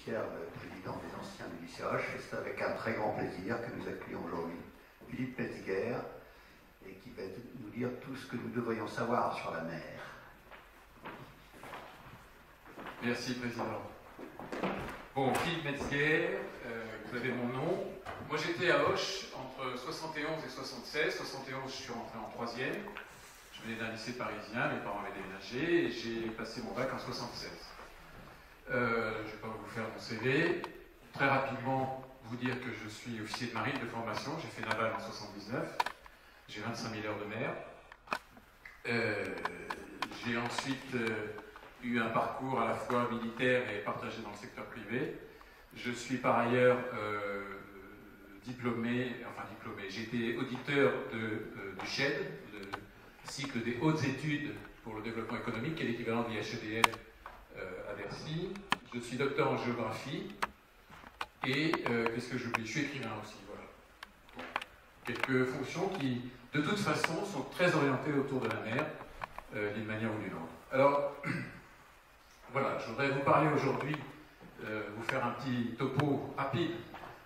Pierre, le président des anciens du lycée Hoche, et c'est avec un très grand plaisir que nous accueillons aujourd'hui Philippe Metzger, et qui va nous dire tout ce que nous devrions savoir sur la mer. Merci, Président. Bon, Philippe Metzger, vous avez mon nom. Moi, j'étais à Hoche entre 71 et 76. 71, je suis rentré en 3e. Je venais d'un lycée parisien, mes parents avaient déménagé, et j'ai passé mon bac en 76. Je ne vais pas vous faire mon CV. Très rapidement, vous dire que je suis officier de marine de formation. J'ai fait naval en 79. J'ai 25 000 heures de mer. J'ai ensuite eu un parcours à la fois militaire et partagé dans le secteur privé. Je suis par ailleurs diplômé, j'ai été auditeur du CHED, le cycle des hautes études pour le développement économique, qui est l'équivalent de l'IHEDN à Bercy. Je suis docteur en géographie et, qu'est-ce que j'oublie, je suis écrivain aussi, voilà. Bon. Quelques fonctions qui, de toute façon, sont très orientées autour de la mer, d'une manière ou d'une autre. Alors, voilà, je voudrais vous parler aujourd'hui, vous faire un petit topo rapide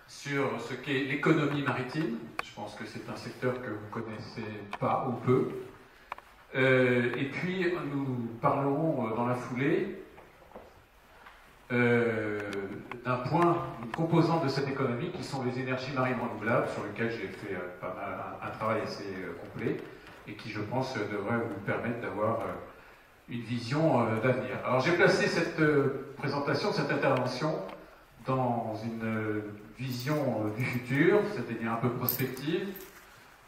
sur ce qu'est l'économie maritime. Je pense que c'est un secteur que vous ne connaissez pas ou peu. Et puis, nous parlerons dans la foulée d'un point, une composante de cette économie qui sont les énergies marines renouvelables, sur lesquelles j'ai fait pas mal, un travail assez complet et qui, je pense, devrait vous permettre d'avoir une vision d'avenir. Alors j'ai placé cette présentation, cette intervention dans une vision du futur, c'est-à-dire un peu prospective,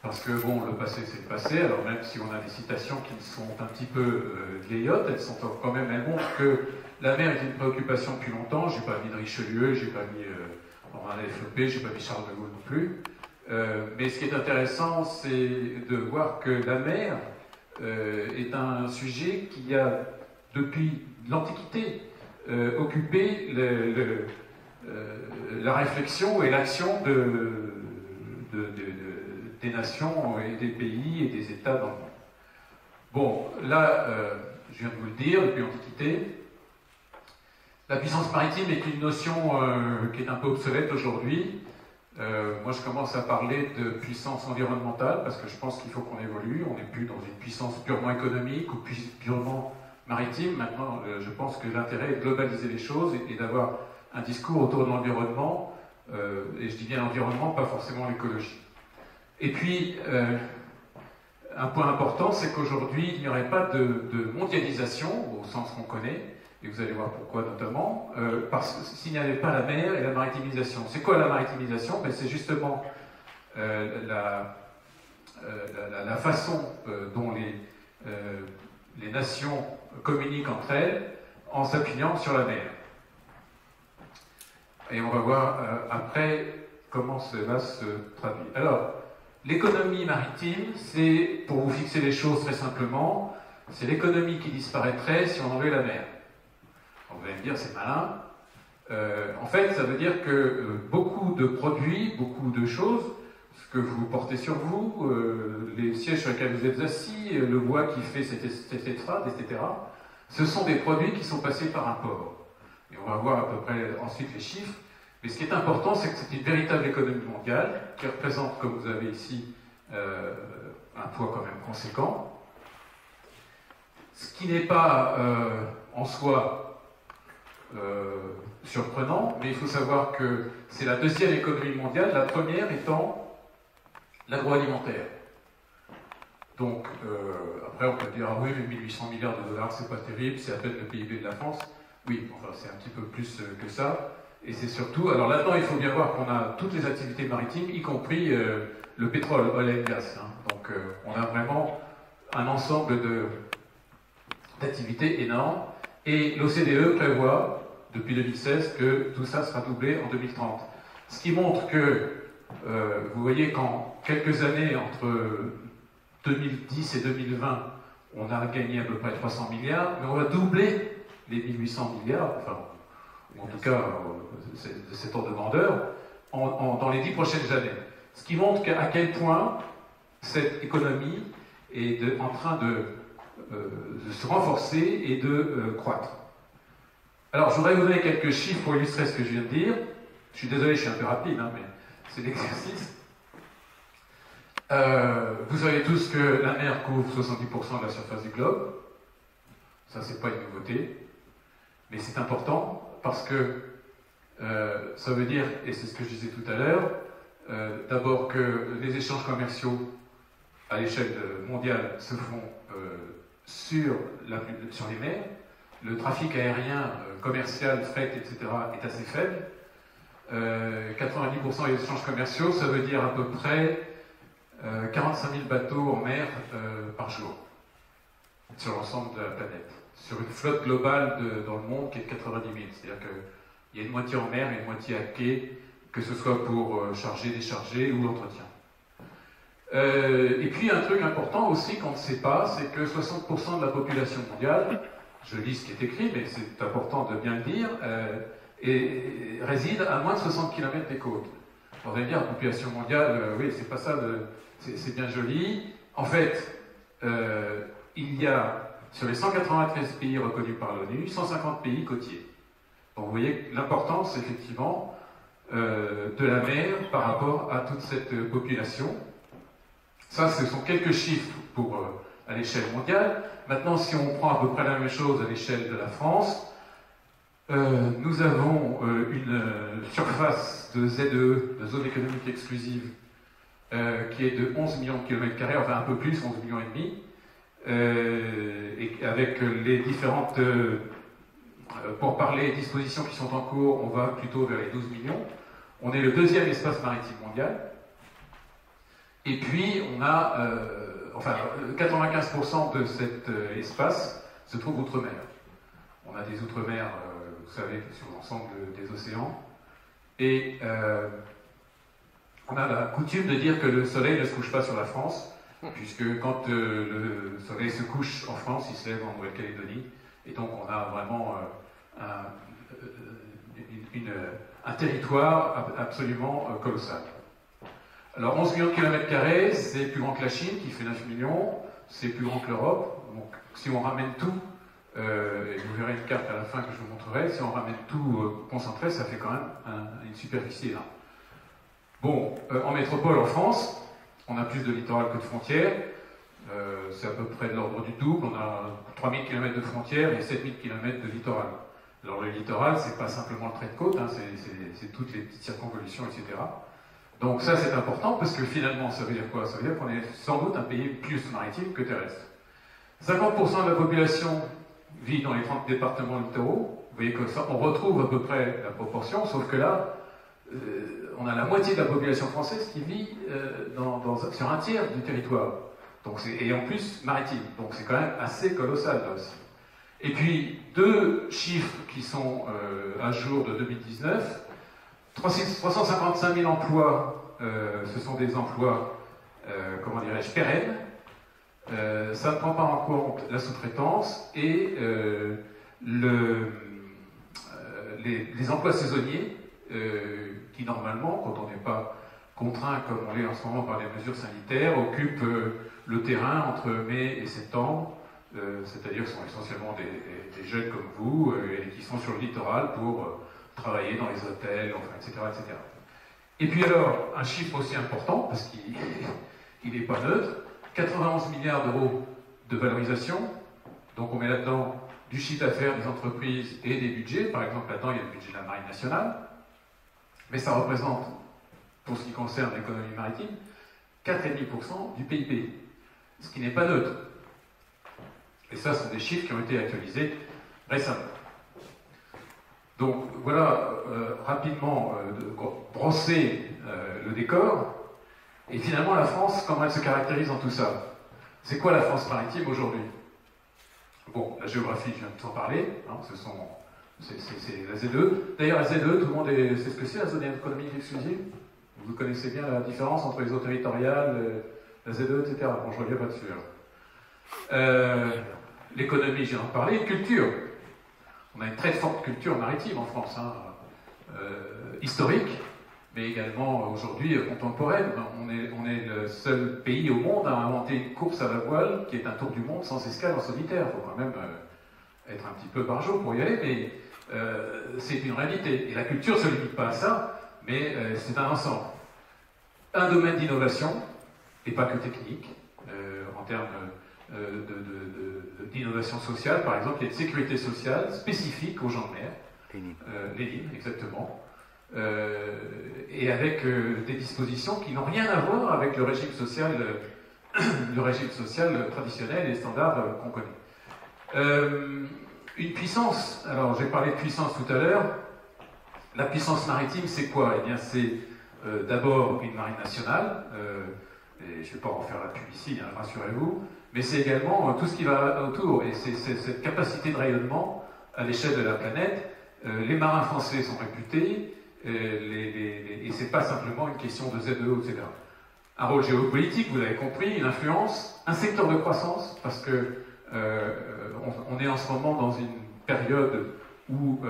parce que bon, le passé c'est le passé, alors même si on a des citations qui sont un petit peu vieillottes, elles sont quand même, elles montrent que la mer est une préoccupation depuis longtemps. J'ai pas mis de Richelieu, j'ai pas mis Henri Flopé, j'ai pas mis Charles de Gaulle non plus. Mais ce qui est intéressant, c'est de voir que la mer est un sujet qui a, depuis l'Antiquité, occupé la réflexion et l'action des nations et des pays et des États dans le monde. Bon, là, je viens de vous le dire, depuis l'Antiquité, la puissance maritime est une notion qui est un peu obsolète aujourd'hui. Moi, je commence à parler de puissance environnementale parce que je pense qu'il faut qu'on évolue. On n'est plus dans une puissance purement économique ou purement maritime. Maintenant, je pense que l'intérêt est de globaliser les choses et d'avoir un discours autour de l'environnement. Et je dis bien l'environnement, pas forcément l'écologie. Et puis, un point important, c'est qu'aujourd'hui, il n'y aurait pas de mondialisation au sens qu'on connaît. Et vous allez voir pourquoi notamment, parce que s'il n'y avait pas la mer et la maritimisation. C'est quoi la maritimisation? Ben, c'est justement la façon dont les nations communiquent entre elles en s'appuyant sur la mer. Et on va voir après comment cela se traduit. Alors, l'économie maritime, c'est, pour vous fixer les choses très simplement, c'est l'économie qui disparaîtrait si on enlevait la mer. Vous allez me dire, c'est malin. En fait, ça veut dire que beaucoup de produits, beaucoup de choses, ce que vous portez sur vous, les sièges sur lesquels vous êtes assis, le bois qui fait cette estrade, etc., ce sont des produits qui sont passés par un port. Et on va voir à peu près ensuite les chiffres. Mais ce qui est important, c'est que c'est une véritable économie mondiale qui représente, comme vous avez ici, un poids quand même conséquent. Ce qui n'est pas en soi surprenant, mais il faut savoir que c'est la deuxième économie mondiale, la première étant l'agroalimentaire. Donc, après on peut dire, ah oui, mais 1800 milliards de dollars, c'est pas terrible, c'est à peine le PIB de la France. Oui, enfin c'est un petit peu plus que ça. Et c'est surtout, alors là-dedans, il faut bien voir qu'on a toutes les activités maritimes, y compris le pétrole, oil and gas. Hein. Donc, on a vraiment un ensemble d'activités énormes. Et l'OCDE prévoit, depuis 2016, que tout ça sera doublé en 2030. Ce qui montre que, vous voyez qu'en quelques années, entre 2010 et 2020, on a gagné à peu près 300 milliards, mais on va doubler les 1800 milliards, enfin, en tout cas, de cet ordre de grandeur, dans les 10 prochaines années. Ce qui montre à quel point cette économie est en train de se renforcer et de croître. Alors, je voudrais vous donner quelques chiffres pour illustrer ce que je viens de dire. Je suis désolé, je suis un peu rapide, hein, mais c'est l'exercice. Vous savez tous que la mer couvre 70% de la surface du globe. Ça, c'est pas une nouveauté. Mais c'est important parce que ça veut dire, et c'est ce que je disais tout à l'heure, d'abord que les échanges commerciaux à l'échelle mondiale se font sur les mers. Le trafic aérien, commercial, fret, etc. est assez faible. 90% des échanges commerciaux, ça veut dire à peu près 45 000 bateaux en mer par jour, sur l'ensemble de la planète. Sur une flotte globale dans le monde qui est de 90 000. C'est-à-dire qu'il y a une moitié en mer et une moitié à quai, que ce soit pour charger, décharger ou l'entretien. Et puis un truc important aussi qu'on ne sait pas, c'est que 60% de la population mondiale, je lis ce qui est écrit, mais c'est important de bien le dire, réside à moins de 60 km des côtes. On va dire, la population mondiale, oui, c'est pas ça, c'est bien joli. En fait, il y a, sur les 193 pays reconnus par l'ONU, 150 pays côtiers. Donc vous voyez l'importance, effectivement, de la mer par rapport à toute cette population. Ça, ce sont quelques chiffres à l'échelle mondiale. Maintenant, si on prend à peu près la même chose à l'échelle de la France, nous avons une surface de ZEE, de zone économique exclusive, qui est de 11 millions de kilomètres carrés, enfin un peu plus, 11 millions et demi, et avec les différentes, pour parler dispositions qui sont en cours, on va plutôt vers les 12 millions. On est le deuxième espace maritime mondial. Et puis, on a, 95% de cet espace se trouve outre-mer. On a des outre-mer, vous savez, sur l'ensemble des océans. Et on a la coutume de dire que le soleil ne se couche pas sur la France, puisque quand le soleil se couche en France, il se lève en Nouvelle-Calédonie. Et donc, on a vraiment un territoire absolument colossal. Alors 11 millions de kilomètres carrés, c'est plus grand que la Chine qui fait 9 millions, c'est plus grand que l'Europe. Donc si on ramène tout, et vous verrez une carte à la fin que je vous montrerai, si on ramène tout concentré, ça fait quand même une superficie énorme. Bon, en métropole, en France, on a plus de littoral que de frontières, c'est à peu près de l'ordre du double, on a 3000 km de frontières et 7000 km de littoral. Alors le littoral, c'est pas simplement le trait de côte, hein, c'est toutes les petites circonvolutions, etc. Donc ça c'est important parce que finalement ça veut dire quoi? Ça veut dire qu'on est sans doute un pays plus maritime que terrestre. 50% de la population vit dans les 30 départements littoraux. Vous voyez que ça, on retrouve à peu près la proportion, sauf que là, on a la moitié de la population française qui vit sur un tiers du territoire. Donc et en plus maritime. Donc c'est quand même assez colossal là aussi. Et puis deux chiffres qui sont à jour de 2019. 355 000 emplois, ce sont des emplois, comment dirais-je, pérennes. Ça ne prend pas en compte la sous-traitance et les emplois saisonniers qui, normalement, quand on n'est pas contraint, comme on l'est en ce moment par les mesures sanitaires, occupent le terrain entre mai et septembre, c'est-à-dire sont essentiellement des jeunes comme vous et qui sont sur le littoral pour travailler dans les hôtels, enfin, etc., etc. Et puis alors, un chiffre aussi important, parce qu'il n'est pas neutre, 91 milliards d'euros de valorisation, donc on met là-dedans du chiffre d'affaires des entreprises et des budgets, par exemple là-dedans il y a le budget de la Marine nationale, mais ça représente, pour ce qui concerne l'économie maritime, 4,5% du PIB, ce qui n'est pas neutre. Et ça, ce sont des chiffres qui ont été actualisés récemment. Donc voilà, rapidement, brosser le décor. Et finalement, la France, comment elle se caractérise dans tout ça? C'est quoi la France maritime aujourd'hui? Bon, la géographie, je viens de t'en parler, hein, c'est la ZEE. D'ailleurs, la ZEE, tout le monde sait ce que c'est, la zone économique exclusive. Vous connaissez bien la différence entre les eaux territoriales, la ZEE, etc. Bon, je ne reviens pas dessus. L'économie, j'ai en parlé, une culture. On a une très forte culture maritime en France, hein, historique, mais également aujourd'hui contemporaine. On est le seul pays au monde à inventer une course à la voile qui est un tour du monde sans escale en solitaire. Il faut quand même être un petit peu barjot pour y aller, mais c'est une réalité. Et la culture ne se limite pas à ça, mais c'est un ensemble. Un domaine d'innovation, et pas que technique, en termes d'innovation sociale, par exemple, il y a une sécurité sociale spécifique aux gens de mer, les lignes, exactement, et avec des dispositions qui n'ont rien à voir avec le régime social traditionnel et les standards qu'on connaît. Une puissance, alors j'ai parlé de puissance tout à l'heure, la puissance maritime c'est quoi? Eh bien c'est d'abord une marine nationale, et je ne vais pas en faire la pub ici, hein, rassurez-vous, mais c'est également tout ce qui va autour, et c'est cette capacité de rayonnement à l'échelle de la planète. Les marins français sont réputés, et c'est pas simplement une question de ZEO, etc. Un rôle géopolitique, vous l'avez compris, une influence, un secteur de croissance, parce que on est en ce moment dans une période où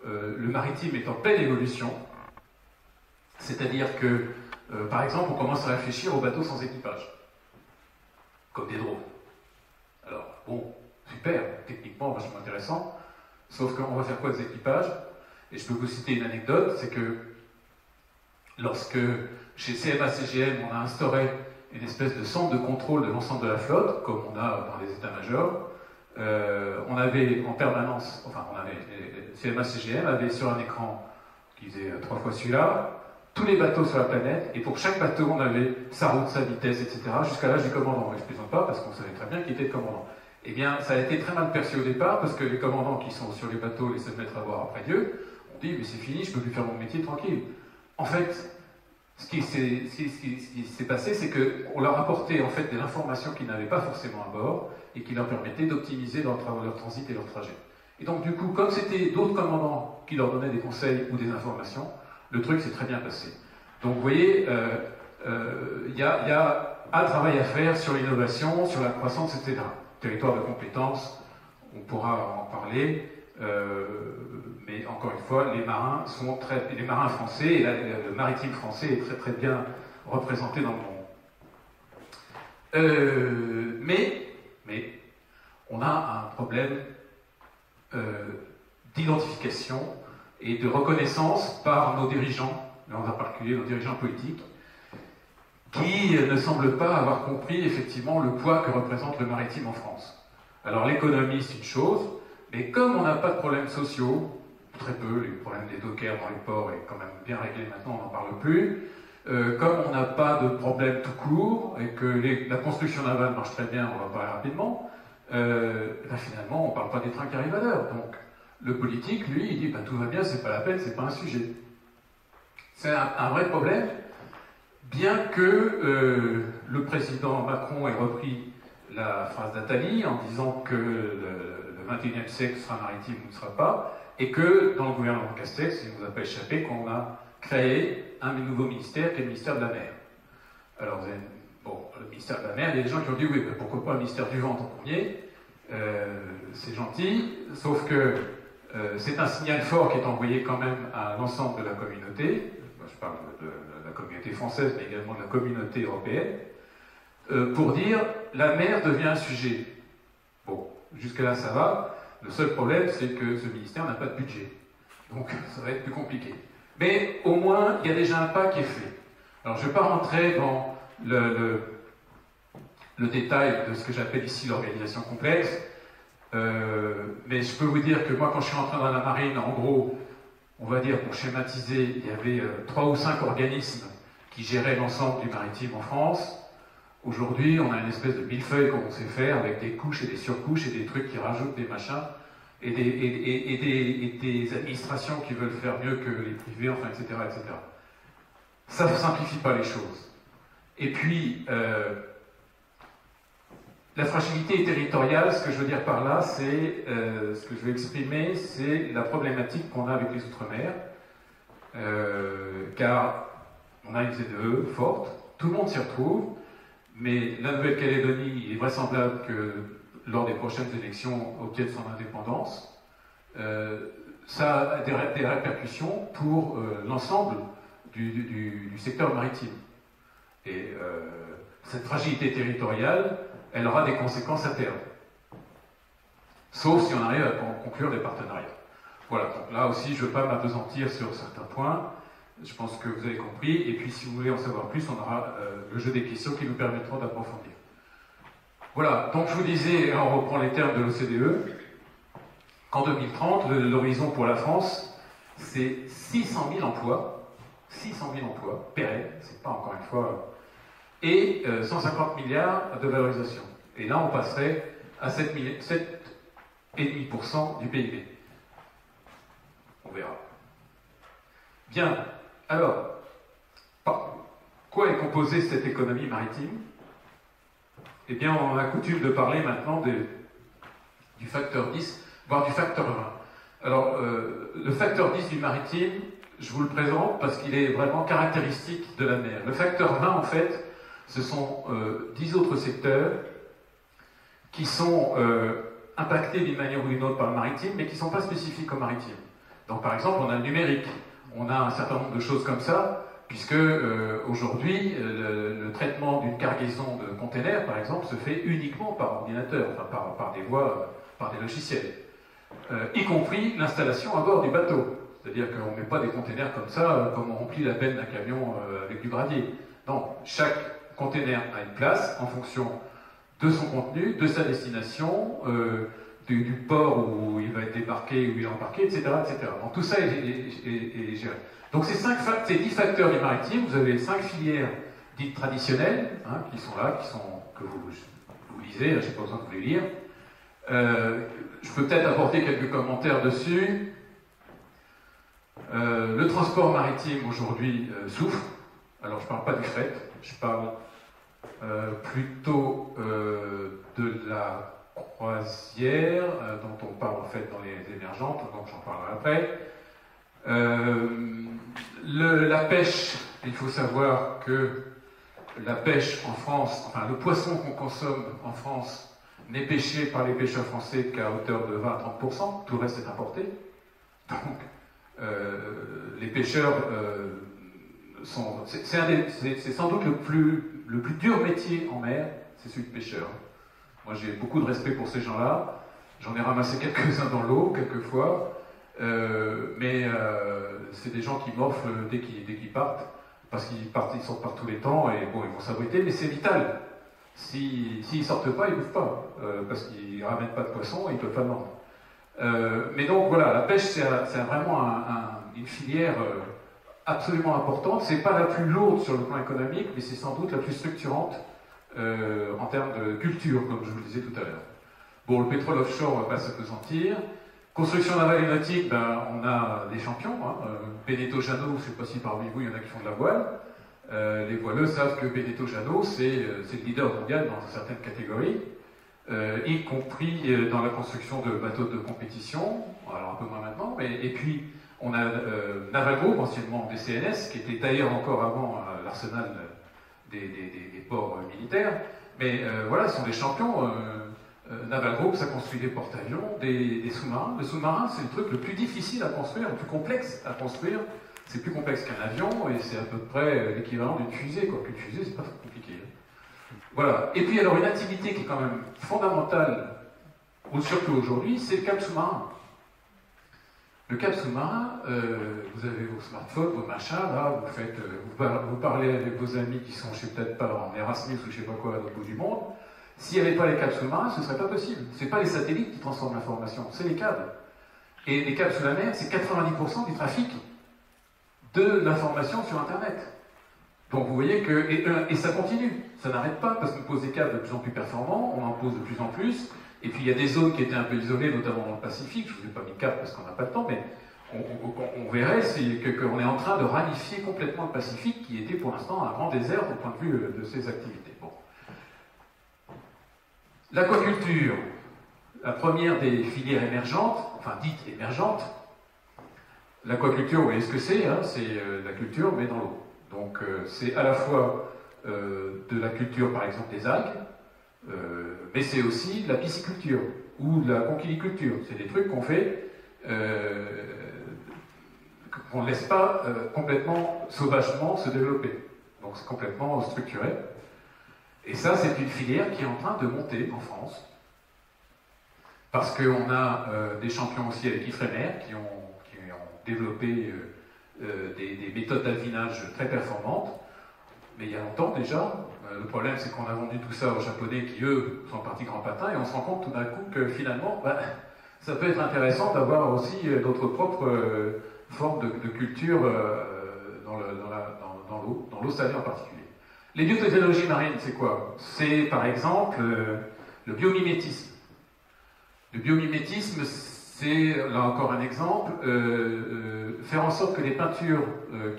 le maritime est en pleine évolution, c'est-à-dire que, par exemple, on commence à réfléchir aux bateaux sans équipage, comme des drones. Alors, bon, super, techniquement, vachement intéressant, sauf qu'on va faire quoi des équipages? Et je peux vous citer une anecdote, c'est que lorsque, chez CMA-CGM, on a instauré une espèce de centre de contrôle de l'ensemble de la flotte, comme on a dans les états-majors, on avait en permanence, CMA-CGM avait sur un écran qui faisait 3 fois celui-là, tous les bateaux sur la planète, et pour chaque bateau, on avait sa route, sa vitesse, etc., jusqu'à l'âge du commandant. Et je ne plaisante pas, parce qu'on savait très bien qui était le commandant. Eh bien, ça a été très mal perçu au départ, parce que les commandants qui sont sur les bateaux, les 7 mètres à voir après Dieu, ont dit, mais c'est fini, je ne peux plus faire mon métier tranquille. En fait, ce qui s'est passé, c'est qu'on leur apportait en fait de l'information qu'ils n'avaient pas forcément à bord, et qui leur permettait d'optimiser leur transit et leur trajet. Et donc, du coup, comme c'était d'autres commandants qui leur donnaient des conseils ou des informations, le truc s'est très bien passé. Donc, vous voyez, il y a un travail à faire sur l'innovation, sur la croissance, etc. Territoire de compétences, on pourra en parler, mais encore une fois, les marins français, et le maritime français est très très bien représenté dans le monde. Mais on a un problème d'identification et de reconnaissance par nos dirigeants, en particulier nos dirigeants politiques, qui ne semblent pas avoir compris effectivement le poids que représente le maritime en France. Alors l'économie c'est une chose, mais comme on n'a pas de problèmes sociaux, très peu, les problèmes des dockers dans les ports est quand même bien réglé maintenant, on n'en parle plus, comme on n'a pas de problème tout court, et que la construction navale marche très bien, on va parler rapidement, finalement on ne parle pas des trains qui arrivent à l'heure. Donc le politique, lui, il dit bah, tout va bien, c'est pas la peine, c'est pas un sujet. C'est un vrai problème, bien que le président Macron ait repris la phrase d'Attali en disant que le 21e siècle sera maritime ou ne sera pas, et que dans le gouvernement Castex, il ne nous a pas échappé qu'on a créé un nouveau ministère qui est le ministère de la mer. Alors, le ministère de la mer, il y a des gens qui ont dit oui, mais pourquoi pas le ministère du vent en premier? C'est gentil, sauf que c'est un signal fort qui est envoyé quand même à l'ensemble de la communauté. Je parle de la communauté française, mais également de la communauté européenne, pour dire la mer devient un sujet. Bon, jusque-là ça va. Le seul problème, c'est que ce ministère n'a pas de budget. Donc ça va être plus compliqué. Mais au moins, il y a déjà un pas qui est fait. Alors je ne vais pas rentrer dans le détail de ce que j'appelle ici l'organisation complexe, mais je peux vous dire que moi, quand je suis rentré dans la marine, en gros, on va dire, pour schématiser, il y avait 3 ou 5 organismes qui géraient l'ensemble du maritime en France. Aujourd'hui, on a une espèce de millefeuille qu'on sait faire, avec des couches et des surcouches et des trucs qui rajoutent des machins, et des administrations qui veulent faire mieux que les privés, enfin, etc., etc. Ça ne simplifie pas les choses. Et puis, la fragilité territoriale, ce que je veux dire par là, c'est, ce que je veux exprimer, c'est la problématique qu'on a avec les Outre-mer, car on a une ZEE forte, tout le monde s'y retrouve, mais la Nouvelle-Calédonie, il est vraisemblable que lors des prochaines élections obtienne son indépendance. Ça a des répercussions pour l'ensemble du secteur maritime. Et cette fragilité territoriale, elle aura des conséquences à terme. Sauf si on arrive à conclure des partenariats. Voilà, donc là aussi, je ne veux pas m'apesantir sur certains points. Je pense que vous avez compris. Et puis, si vous voulez en savoir plus, on aura le jeu des questions qui nous permettront d'approfondir. Voilà, donc je vous disais, on reprend les termes de l'OCDE, qu'en 2030, l'horizon pour la France, c'est 600 000 emplois, 600 000 emplois pérennes, c'est pas encore une fois, et 150 milliards de valorisation. Et là, on passerait à 7,5% du PIB. On verra. Bien, alors, par quoi est composée cette économie maritime? Eh bien, on a coutume de parler maintenant du facteur 10, voire du facteur 20. Alors, le facteur 10 du maritime, je vous le présente parce qu'il est vraiment caractéristique de la mer. Le facteur 20, en fait, ce sont 10 autres secteurs qui sont impactés d'une manière ou d'une autre par le maritime, mais qui ne sont pas spécifiques au maritime. Donc, par exemple, on a le numérique, on a un certain nombre de choses comme ça, puisque aujourd'hui, le traitement d'une cargaison de containers, par exemple, se fait uniquement par ordinateur, enfin par des voies, par des logiciels, y compris l'installation à bord du bateau. C'est-à-dire qu'on ne met pas des containers comme ça, comme on remplit la benne d'un camion avec du gravier. Non, chaque container a une place en fonction de son contenu, de sa destination, du port où il va être débarqué, où il est embarqué, etc. etc. Donc tout ça est géré. Donc ces 10 facteurs du maritime, vous avez 5 filières dites traditionnelles, hein, qui sont là, que vous lisez, je n'ai pas besoin de vous les lire. Je peux peut-être apporter quelques commentaires dessus. Le transport maritime aujourd'hui souffre. Alors je ne parle pas du fret, je parle plutôt de la croisière, dont on parle en fait dans les émergentes, donc j'en parlerai après. La pêche, il faut savoir que la pêche en France, enfin le poisson qu'on consomme en France n'est pêché par les pêcheurs français qu'à hauteur de 20 à 30%, tout le reste est importé. Donc les pêcheurs sont... C'est sans doute le plus dur métier en mer, c'est celui de pêcheur. Moi j'ai beaucoup de respect pour ces gens-là, j'en ai ramassé quelques-uns dans l'eau, quelquefois, mais c'est des gens qui morflent dès qu'ils partent, parce ils sortent par tous les temps, et bon, ils vont s'abriter, mais c'est vital. S'ils sortent pas, ils bouffent pas, parce qu'ils ramènent pas de poisson, et ils peuvent pas vendre. Mais donc voilà, la pêche c'est vraiment une filière absolument importante. C'est pas la plus lourde sur le plan économique, mais c'est sans doute la plus structurante en termes de culture, comme je vous le disais tout à l'heure. Bon, le pétrole offshore, on va pas s'appesantir. Construction navale et nautique, ben, on a des champions. Hein. Benedetto Janot, je ne sais pas si parmi vous il y en a qui font de la voile. Les voileux savent que Benedetto Janot, c'est le leader mondial dans certaines catégories, y compris dans la construction de bateaux de compétition, alors un peu moins maintenant, et puis on a Naval Group, anciennement des CNS, qui était d'ailleurs encore avant l'arsenal des ports militaires, mais voilà, ce sont des champions. Naval Group, ça construit des porte-avions, des sous-marins. Le sous-marin, c'est le truc le plus difficile à construire, le plus complexe à construire. C'est plus complexe qu'un avion, et c'est à peu près l'équivalent d'une fusée, quoi. Qu'une fusée, c'est pas trop compliqué. Voilà. Et puis alors, une activité qui est quand même fondamentale, surtout aujourd'hui, c'est le câble sous-marin. Le câble sous-marin, vous avez vos smartphones, vos machins, là, vous parlez avec vos amis qui sont, je sais peut-être pas, en Erasmus ou je sais pas quoi, à l'autre bout du monde. S'il n'y avait pas les câbles sous-marins, ce ne serait pas possible. Ce n'est pas les satellites qui transforment l'information, c'est les câbles. Et les câbles sous la mer, c'est 90% du trafic de l'information sur Internet. Donc vous voyez que... Et ça continue, ça n'arrête pas, parce qu'on pose des câbles de plus en plus performants, on en pose de plus en plus, et puis il y a des zones qui étaient un peu isolées, notamment dans le Pacifique, je ne vous ai pas mis câble parce qu'on n'a pas le temps, mais on verrait qu'on est en train de ramifier complètement le Pacifique, qui était pour l'instant un grand désert au point de vue de ses activités. Bon. L'aquaculture, la première des filières émergentes, enfin dites émergentes. L'aquaculture, vous voyez ce que c'est, hein, c'est la culture, mais dans l'eau. Donc c'est à la fois de la culture, par exemple, des algues, mais c'est aussi de la pisciculture ou de la conchiliculture. C'est des trucs qu'on fait, qu'on ne laisse pas complètement sauvagement se développer. Donc c'est complètement structuré. Et ça, c'est une filière qui est en train de monter en France. parce qu'on a des champions aussi avec Ifremer qui ont développé des méthodes d'alvinage très performantes, mais il y a longtemps déjà. Le problème, c'est qu'on a vendu tout ça aux Japonais qui, eux, sont partis grand patin, et on se rend compte tout d'un coup que finalement, ça peut être intéressant d'avoir aussi notre propre forme de culture dans l'eau salée en particulier. Les biotechnologies marines, c'est quoi? C'est par exemple le biomimétisme. Le biomimétisme, c'est là encore un exemple, faire en sorte que les peintures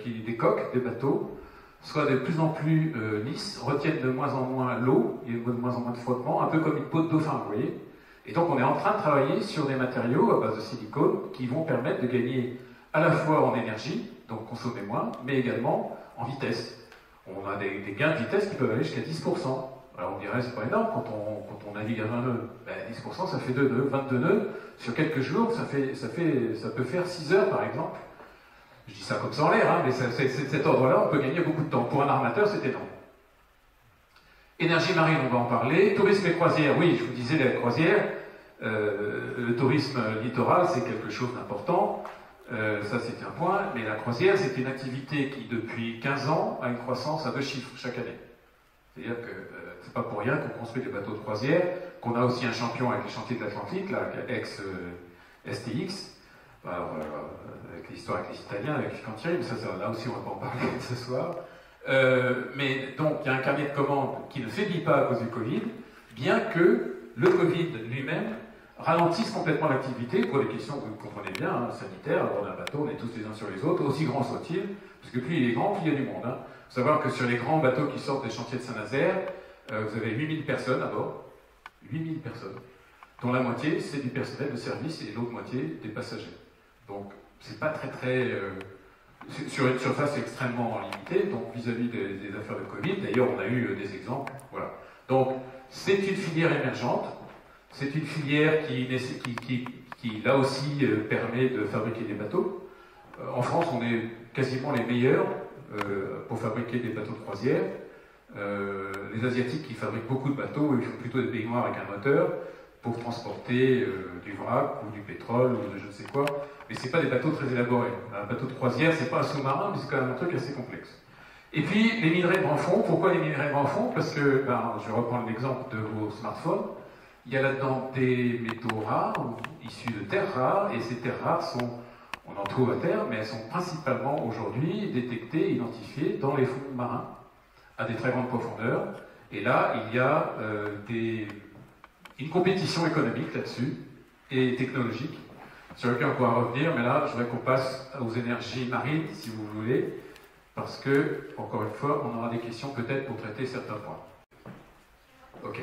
des coques, des bateaux, soient de plus en plus lisses, retiennent de moins en moins l'eau, il y a de moins en moins de frottement, un peu comme une peau de dauphin, vous voyez. Et donc on est en train de travailler sur des matériaux à base de silicone qui vont permettre de gagner à la fois en énergie, donc consommer moins, mais également en vitesse. On a des gains de vitesse qui peuvent aller jusqu'à 10%. Alors on dirait c'est pas énorme quand on navigue à 20 nœuds. 10% ça fait 2 nœuds, 22 nœuds. Sur quelques jours, ça peut faire 6 heures par exemple. Je dis ça comme ça en l'air, hein, mais cet ordre-là, on peut gagner beaucoup de temps. Pour un armateur, c'est énorme. Énergie marine, on va en parler. Tourisme et croisière, oui, je vous disais, la croisière, le tourisme littoral, c'est quelque chose d'important. Ça, c'est un point. Mais la croisière, c'est une activité qui, depuis 15 ans, a une croissance à 2 chiffres chaque année. C'est-à-dire que c'est pas pour rien qu'on construit des bateaux de croisière, qu'on a aussi un champion avec les chantiers de l'Atlantique, ex-STX, avec l'histoire avec les Italiens, avec Fincantieri, mais ça, là aussi, on va pas en parler ce soir. Mais donc, il y a un carnet de commandes qui ne faiblit pas à cause du Covid, bien que le Covid lui-même ralentisse complètement l'activité pour des questions que vous comprenez bien, hein, sanitaires. À bord d'un bateau, on est tous les uns sur les autres, aussi grand soit-il, parce que plus il est grand, plus il y a du monde. Hein. Il faut savoir que sur les grands bateaux qui sortent des chantiers de Saint-Nazaire, vous avez 8000 personnes à bord, 8000 personnes, dont la moitié c'est du personnel de service et l'autre moitié des passagers. Donc c'est pas très sur une surface extrêmement limitée, donc vis-à-vis des affaires de Covid. D'ailleurs, on a eu des exemples. Voilà. Donc c'est une filière émergente, c'est une filière qui là aussi permet de fabriquer des bateaux. En France, on est quasiment les meilleurs pour fabriquer des bateaux de croisière. Les Asiatiques qui fabriquent beaucoup de bateaux, ils font plutôt des baignoires avec un moteur pour transporter du vrac ou du pétrole ou de je ne sais quoi, mais c'est pas des bateaux très élaborés. Un bateau de croisière, c'est pas un sous-marin, mais c'est quand même un truc assez complexe. Et puis les minerais de grand fond. Pourquoi les minerais de grand fond? Parce que, je vais reprendre l'exemple de vos smartphones. Il y a là-dedans des métaux rares, issus de terres rares, et ces terres rares on en trouve à terre, mais elles sont principalement aujourd'hui détectées, identifiées dans les fonds marins, à des très grandes profondeurs. Et là, il y a une compétition économique là-dessus, et technologique, sur laquelle on pourra revenir, mais là, je voudrais qu'on passe aux énergies marines, si vous voulez, parce que, encore une fois, on aura des questions peut-être pour traiter certains points. Ok.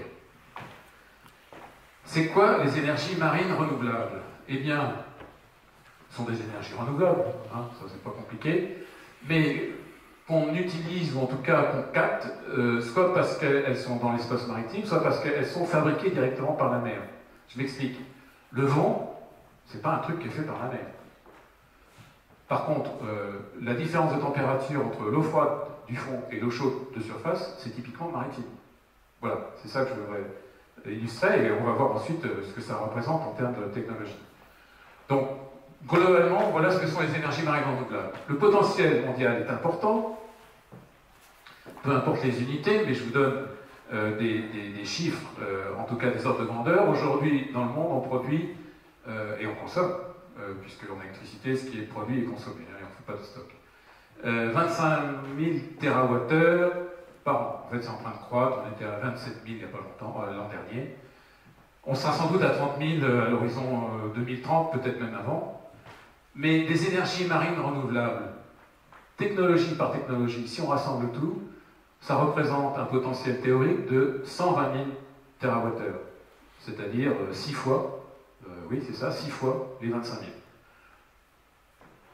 C'est quoi les énergies marines renouvelables? Eh bien, ce sont des énergies renouvelables, hein, ça c'est pas compliqué, mais qu'on utilise, ou en tout cas qu'on capte, soit parce qu'elles sont dans l'espace maritime, soit parce qu'elles sont fabriquées directement par la mer. Je m'explique. Le vent, c'est pas un truc qui est fait par la mer. Par contre, la différence de température entre l'eau froide du fond et l'eau chaude de surface, c'est typiquement maritime. Voilà, c'est ça que je voudrais illustrer, et on va voir ensuite ce que ça représente en termes de technologie. Donc, globalement, voilà ce que sont les énergies marines renouvelables. Le potentiel mondial est important, peu importe les unités, mais je vous donne des chiffres, en tout cas des ordres de grandeur. Aujourd'hui, dans le monde, on produit et on consomme, puisqu'en électricité, ce qui est produit est consommé, hein, et on ne fait pas de stock. 25 000 TWh par an. En fait, c'est en train de croître. On était à 27 000 il n'y a pas longtemps, l'an dernier. On sera sans doute à 30 000 à l'horizon 2030, peut-être même avant. Mais des énergies marines renouvelables, technologie par technologie, si on rassemble tout, ça représente un potentiel théorique de 120 000 TWh. C'est-à-dire 6 fois, oui c'est ça, 6 fois les 25 000. Je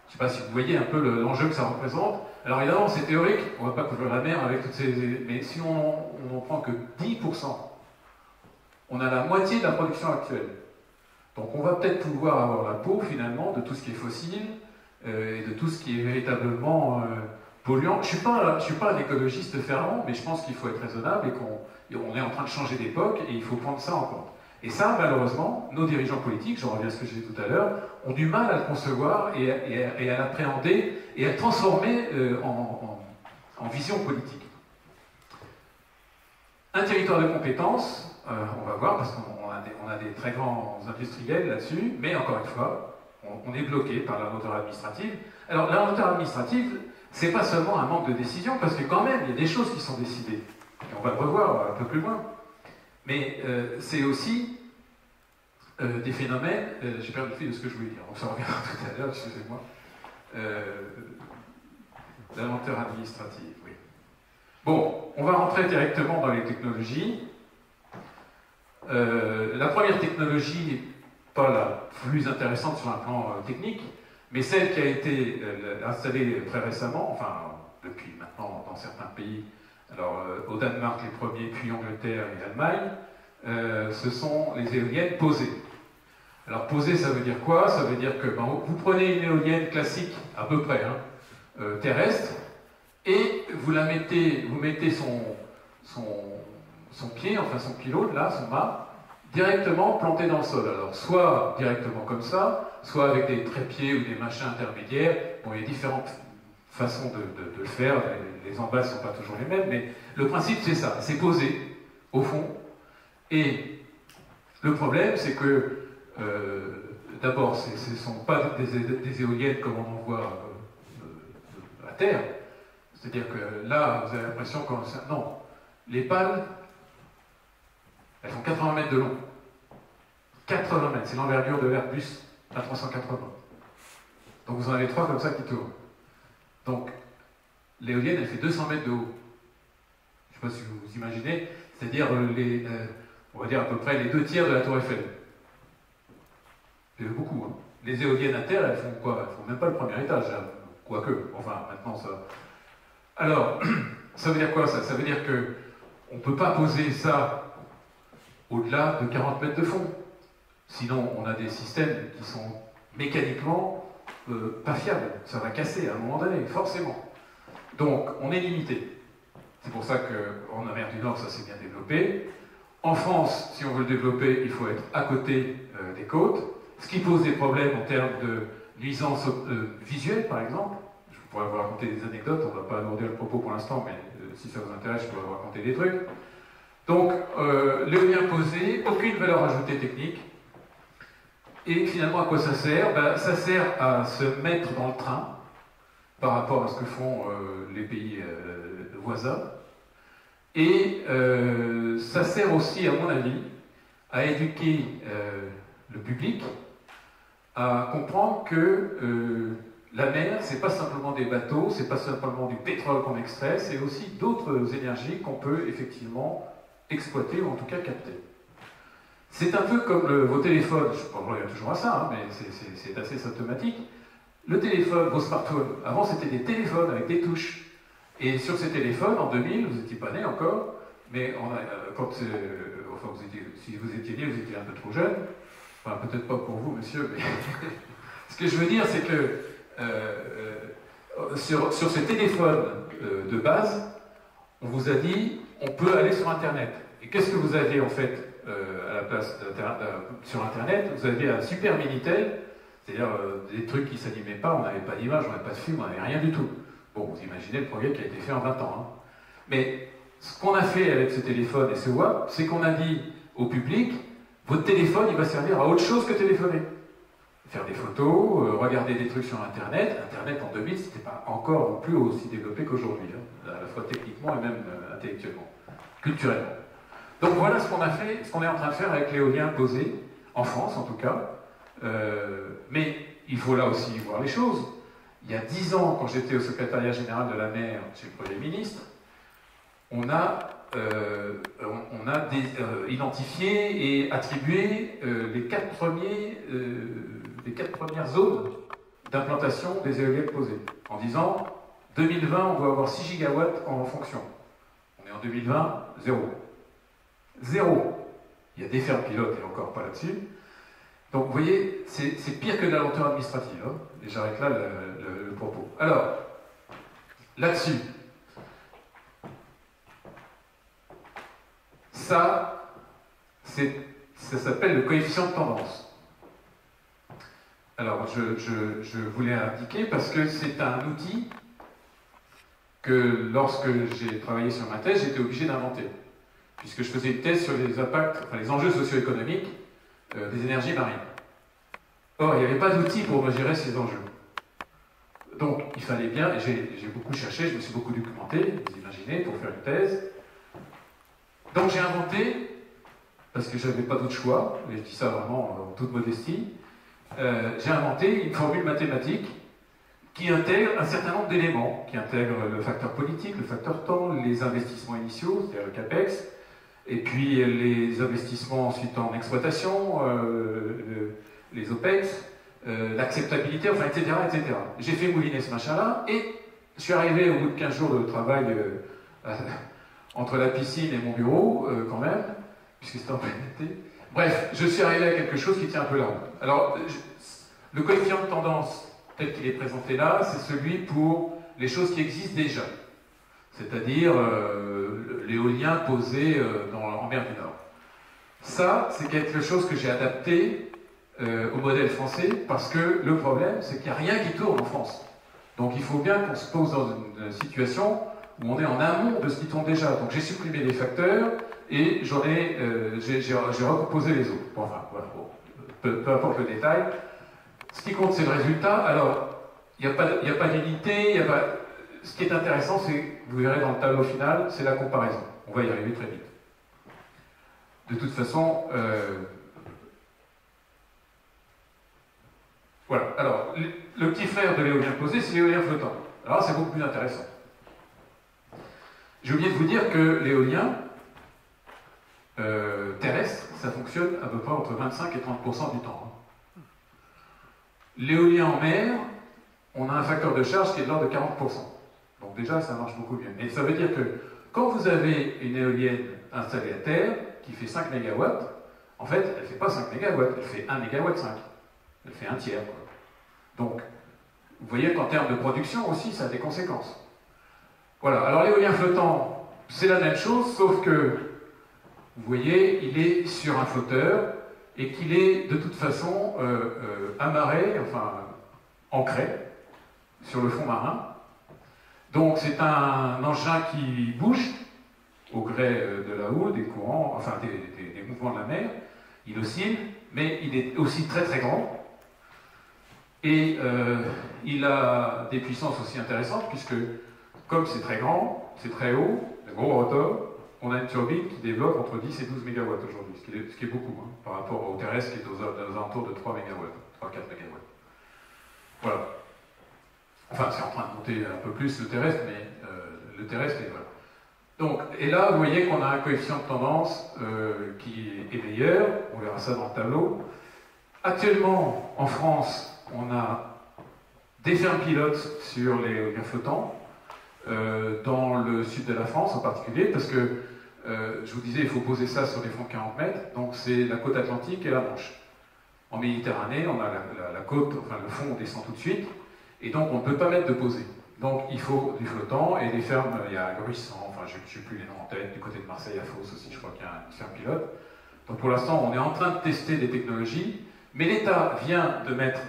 ne sais pas si vous voyez un peu l'enjeu que ça représente. Alors évidemment, c'est théorique, on ne va pas couvrir la mer avec toutes ces... Mais si on n'en prend que 10%, on a la moitié de la production actuelle. Donc on va peut-être pouvoir avoir la peau, finalement, de tout ce qui est fossile, et de tout ce qui est véritablement polluant. Je ne suis pas un écologiste fervent, mais je pense qu'il faut être raisonnable et qu'on est en train de changer d'époque, et il faut prendre ça en compte. Et ça, malheureusement, nos dirigeants politiques, je reviens à ce que j'ai dit tout à l'heure, ont du mal à le concevoir et à l'appréhender et à le transformer en vision politique. Un territoire de compétences, on va voir, parce qu'on a des très grands industriels là-dessus, mais encore une fois, on est bloqué par la lenteur administrative. Alors, la lenteur administrative, c'est pas seulement un manque de décision, parce que quand même, il y a des choses qui sont décidées. Et on va le revoir un peu plus loin. Mais c'est aussi des phénomènes, j'ai perdu le fil de ce que je voulais dire, on s'en reviendra tout à l'heure, excusez-moi. La lenteur administrative, oui. Bon, on va rentrer directement dans les technologies. La première technologie, pas la plus intéressante sur un plan technique, mais celle qui a été installée très récemment, enfin depuis maintenant dans certains pays, alors au Danemark les premiers, puis Angleterre et Allemagne, ce sont les éoliennes posées. Alors posées, ça veut dire quoi? Ça veut dire que vous prenez une éolienne classique, à peu près, terrestre, et vous mettez son pied, enfin son pylône, là, son mât, directement planté dans le sol. Alors, soit directement comme ça, soit avec des trépieds ou des machins intermédiaires. Bon, il y a différentes façons de le faire, les embases ne sont pas toujours les mêmes, mais le principe, c'est ça, c'est posé, au fond. Et le problème, c'est que, d'abord, ce ne sont pas des éoliennes comme on en voit à terre. C'est-à-dire que là, vous avez l'impression que... Non, les pales, elles font 80 mètres de long. 80 mètres, c'est l'envergure de l'Airbus A380. Donc vous en avez 3 comme ça qui tournent. Donc, l'éolienne, elle fait 200 mètres de haut. Je ne sais pas si vous imaginez, c'est-à-dire, on va dire à peu près les 2/3 de la tour Eiffel. C'est beaucoup, hein. Les éoliennes à terre, elles font quoi? Elles font même pas le premier étage, hein. Quoique, enfin, maintenant ça... Alors, ça veut dire quoi ça? Ça veut dire que on ne peut pas poser ça au-delà de 40 mètres de fond. Sinon, on a des systèmes qui sont mécaniquement pas fiables. Ça va casser à un moment donné, forcément. Donc, on est limité. C'est pour ça qu'en Amérique du Nord, ça s'est bien développé. En France, si on veut le développer, il faut être à côté des côtes, ce qui pose des problèmes en termes de nuisances visuelles, par exemple. Je pourrais vous raconter des anecdotes, on ne va pas alourdir le propos pour l'instant, mais si ça vous intéresse, je pourrais vous raconter des trucs. Donc, l'éolien posé, aucune valeur ajoutée technique. Et finalement, à quoi ça sert? Ça sert à se mettre dans le train par rapport à ce que font les pays voisins. Et ça sert aussi, à mon avis, à éduquer le public à comprendre que la mer, c'est pas simplement des bateaux, c'est pas simplement du pétrole qu'on extrait, c'est aussi d'autres énergies qu'on peut effectivement exploiter ou en tout cas capter. C'est un peu comme vos téléphones, je reviens toujours à ça, hein, mais c'est assez symptomatique. Le téléphone, vos smartphones, avant c'était des téléphones avec des touches. Et sur ces téléphones, en 2000, vous n'étiez pas né encore, mais si vous étiez né, vous étiez un peu trop jeune. Enfin, peut-être pas pour vous, monsieur, mais ce que je veux dire, c'est que sur ces téléphones de base, on vous a dit, on peut aller sur Internet. Et qu'est-ce que vous aviez en fait à la place sur Internet? Vous aviez un super Minitel, c'est-à-dire des trucs qui ne s'animaient pas, on n'avait pas d'image, on n'avait pas de film, on n'avait rien du tout. Bon, vous imaginez le progrès qui a été fait en 20 ans. Hein. Mais ce qu'on a fait avec ce téléphone et ce WAP, c'est qu'on a dit au public, votre téléphone, il va servir à autre chose que téléphoner. Faire des photos, regarder des trucs sur Internet. Internet en 2000, c'était pas encore non plus aussi développé qu'aujourd'hui, hein, à la fois techniquement et même intellectuellement, culturellement. Donc voilà ce qu'on a fait, ce qu'on est en train de faire avec l'éolien posé, en France en tout cas. Mais il faut là aussi voir les choses. Il y a 10 ans, quand j'étais au secrétariat général de la mer chez le Premier ministre, on a identifié et attribué les 4 premières zones d'implantation des éoliennes posées, en disant 2020, on doit avoir 6 gigawatts en fonction. On est en 2020, 0. 0. Il y a des fermes pilotes et encore pas là-dessus. Donc vous voyez, c'est pire que de la lenteur administrative. Hein, et j'arrête là le propos. Alors, là-dessus, ça, c'est Ça s'appelle le coefficient de tendance. Alors, je voulais indiquer parce que c'est un outil que, lorsque j'ai travaillé sur ma thèse, j'étais obligé d'inventer, puisque je faisais une thèse sur les impacts, enfin les enjeux socio-économiques des énergies marines. Or, il n'y avait pas d'outil pour mesurer ces enjeux. Donc, il fallait bien, et j'ai beaucoup cherché, je me suis beaucoup documenté, vous imaginez, pour faire une thèse. Donc, j'ai inventé, parce que je n'avais pas d'autre choix, et je dis ça vraiment en toute modestie, j'ai inventé une formule mathématique qui intègre un certain nombre d'éléments, qui intègre le facteur politique, le facteur temps, les investissements initiaux, c'est-à-dire le CAPEX, et puis les investissements ensuite en exploitation, les OPEX, l'acceptabilité, enfin, etc., etc. J'ai fait mouliner ce machin-là, et je suis arrivé au bout de 15 jours de travail entre la piscine et mon bureau, quand même, puisque c'était en plein été. Bref, je suis arrivé à quelque chose qui tient un peu la route. Alors, le coefficient de tendance, tel qu'il est présenté là, c'est celui pour les choses qui existent déjà. C'est-à-dire l'éolien posé en mer du Nord. Ça, c'est quelque chose que j'ai adapté au modèle français, parce que le problème, c'est qu'il n'y a rien qui tourne en France. Donc il faut bien qu'on se pose dans une situation où on est en amont de ce qui tourne déjà. Donc j'ai supprimé les facteurs et j'ai recomposé les autres. Bon, enfin, voilà, bon, peu importe le détail. Ce qui compte, c'est le résultat. Alors, il n'y a pas d'unité, ce qui est intéressant, c'est, vous verrez dans le tableau final, c'est la comparaison. On va y arriver très vite. De toute façon, voilà. Alors, le petit frère de l'éolien posé, c'est l'éolien flottant. Alors c'est beaucoup plus intéressant. J'ai oublié de vous dire que l'éolien terrestre, ça fonctionne à peu près entre 25 et 30% du temps. L'éolien en mer, on a un facteur de charge qui est de l'ordre de 40%. Donc déjà, ça marche beaucoup mieux. Mais ça veut dire que quand vous avez une éolienne installée à terre, qui fait 5 MW, en fait, elle ne fait pas 5 MW, elle fait 1 MW 5. Elle fait un tiers, quoi. Donc, vous voyez qu'en termes de production aussi, ça a des conséquences. Voilà, alors l'éolien flottant, c'est la même chose, sauf que, vous voyez, il est sur un flotteur, et qu'il est de toute façon amarré, enfin ancré, sur le fond marin. Donc c'est un engin qui bouge, au gré de la houle, des courants, enfin des mouvements de la mer. Il oscille, mais il est aussi très très grand. Et il a des puissances aussi intéressantes, puisque comme c'est très grand, c'est très haut, le gros rotor, on a une turbine qui développe entre 10 et 12 MW aujourd'hui, ce qui est beaucoup, hein, par rapport au terrestre qui est aux alentours de 3 MW, 3-4 MW. Voilà. Enfin, c'est en train de monter un peu plus le terrestre, mais le terrestre est voilà. Donc, et là, vous voyez qu'on a un coefficient de tendance qui est meilleur, on verra ça dans le tableau. Actuellement, en France, on a des fermes pilotes sur l'éolien flottant, dans le sud de la France en particulier, parce que je vous disais, il faut poser ça sur des fonds de 40 mètres, donc c'est la côte atlantique et la Manche. En Méditerranée, on a la côte, enfin le fond, on descend tout de suite, et donc on ne peut pas mettre de posé. Donc il faut du flottant et des fermes, il y a Gruissant, enfin je n'ai plus les noms en tête, du côté de Marseille à Fos aussi, je crois qu'il y a une ferme pilote. Donc pour l'instant, on est en train de tester des technologies, mais l'État vient de mettre,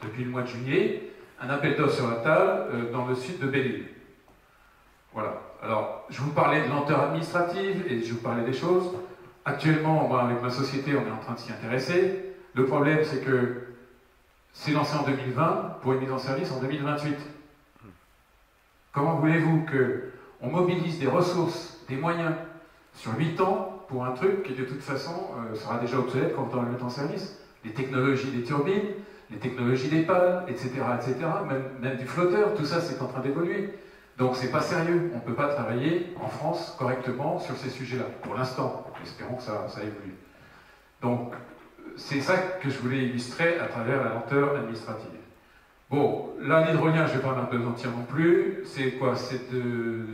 depuis le mois de juillet, un appel d'offres sur la table dans le sud de Belle-Île. Voilà. Alors, je vous parlais de lenteur administrative et je vous parlais des choses. Actuellement, moi, avec ma société, on est en train de s'y intéresser. Le problème, c'est que c'est lancé en 2020 pour une mise en service en 2028. Comment voulez-vous qu'on mobilise des ressources, des moyens sur 8 ans pour un truc qui, de toute façon, sera déjà obsolète quand on va le mettre en service? Les technologies des turbines, les technologies des pales, etc., etc., même du flotteur, tout ça, c'est en train d'évoluer. Donc c'est pas sérieux, on ne peut pas travailler en France correctement sur ces sujets-là, pour l'instant. Espérons que ça évolue. Donc c'est ça que je voulais illustrer à travers la lenteur administrative. Bon, là l'hydrolien, je ne vais pas m'apesantir non plus, c'est quoi? C'est de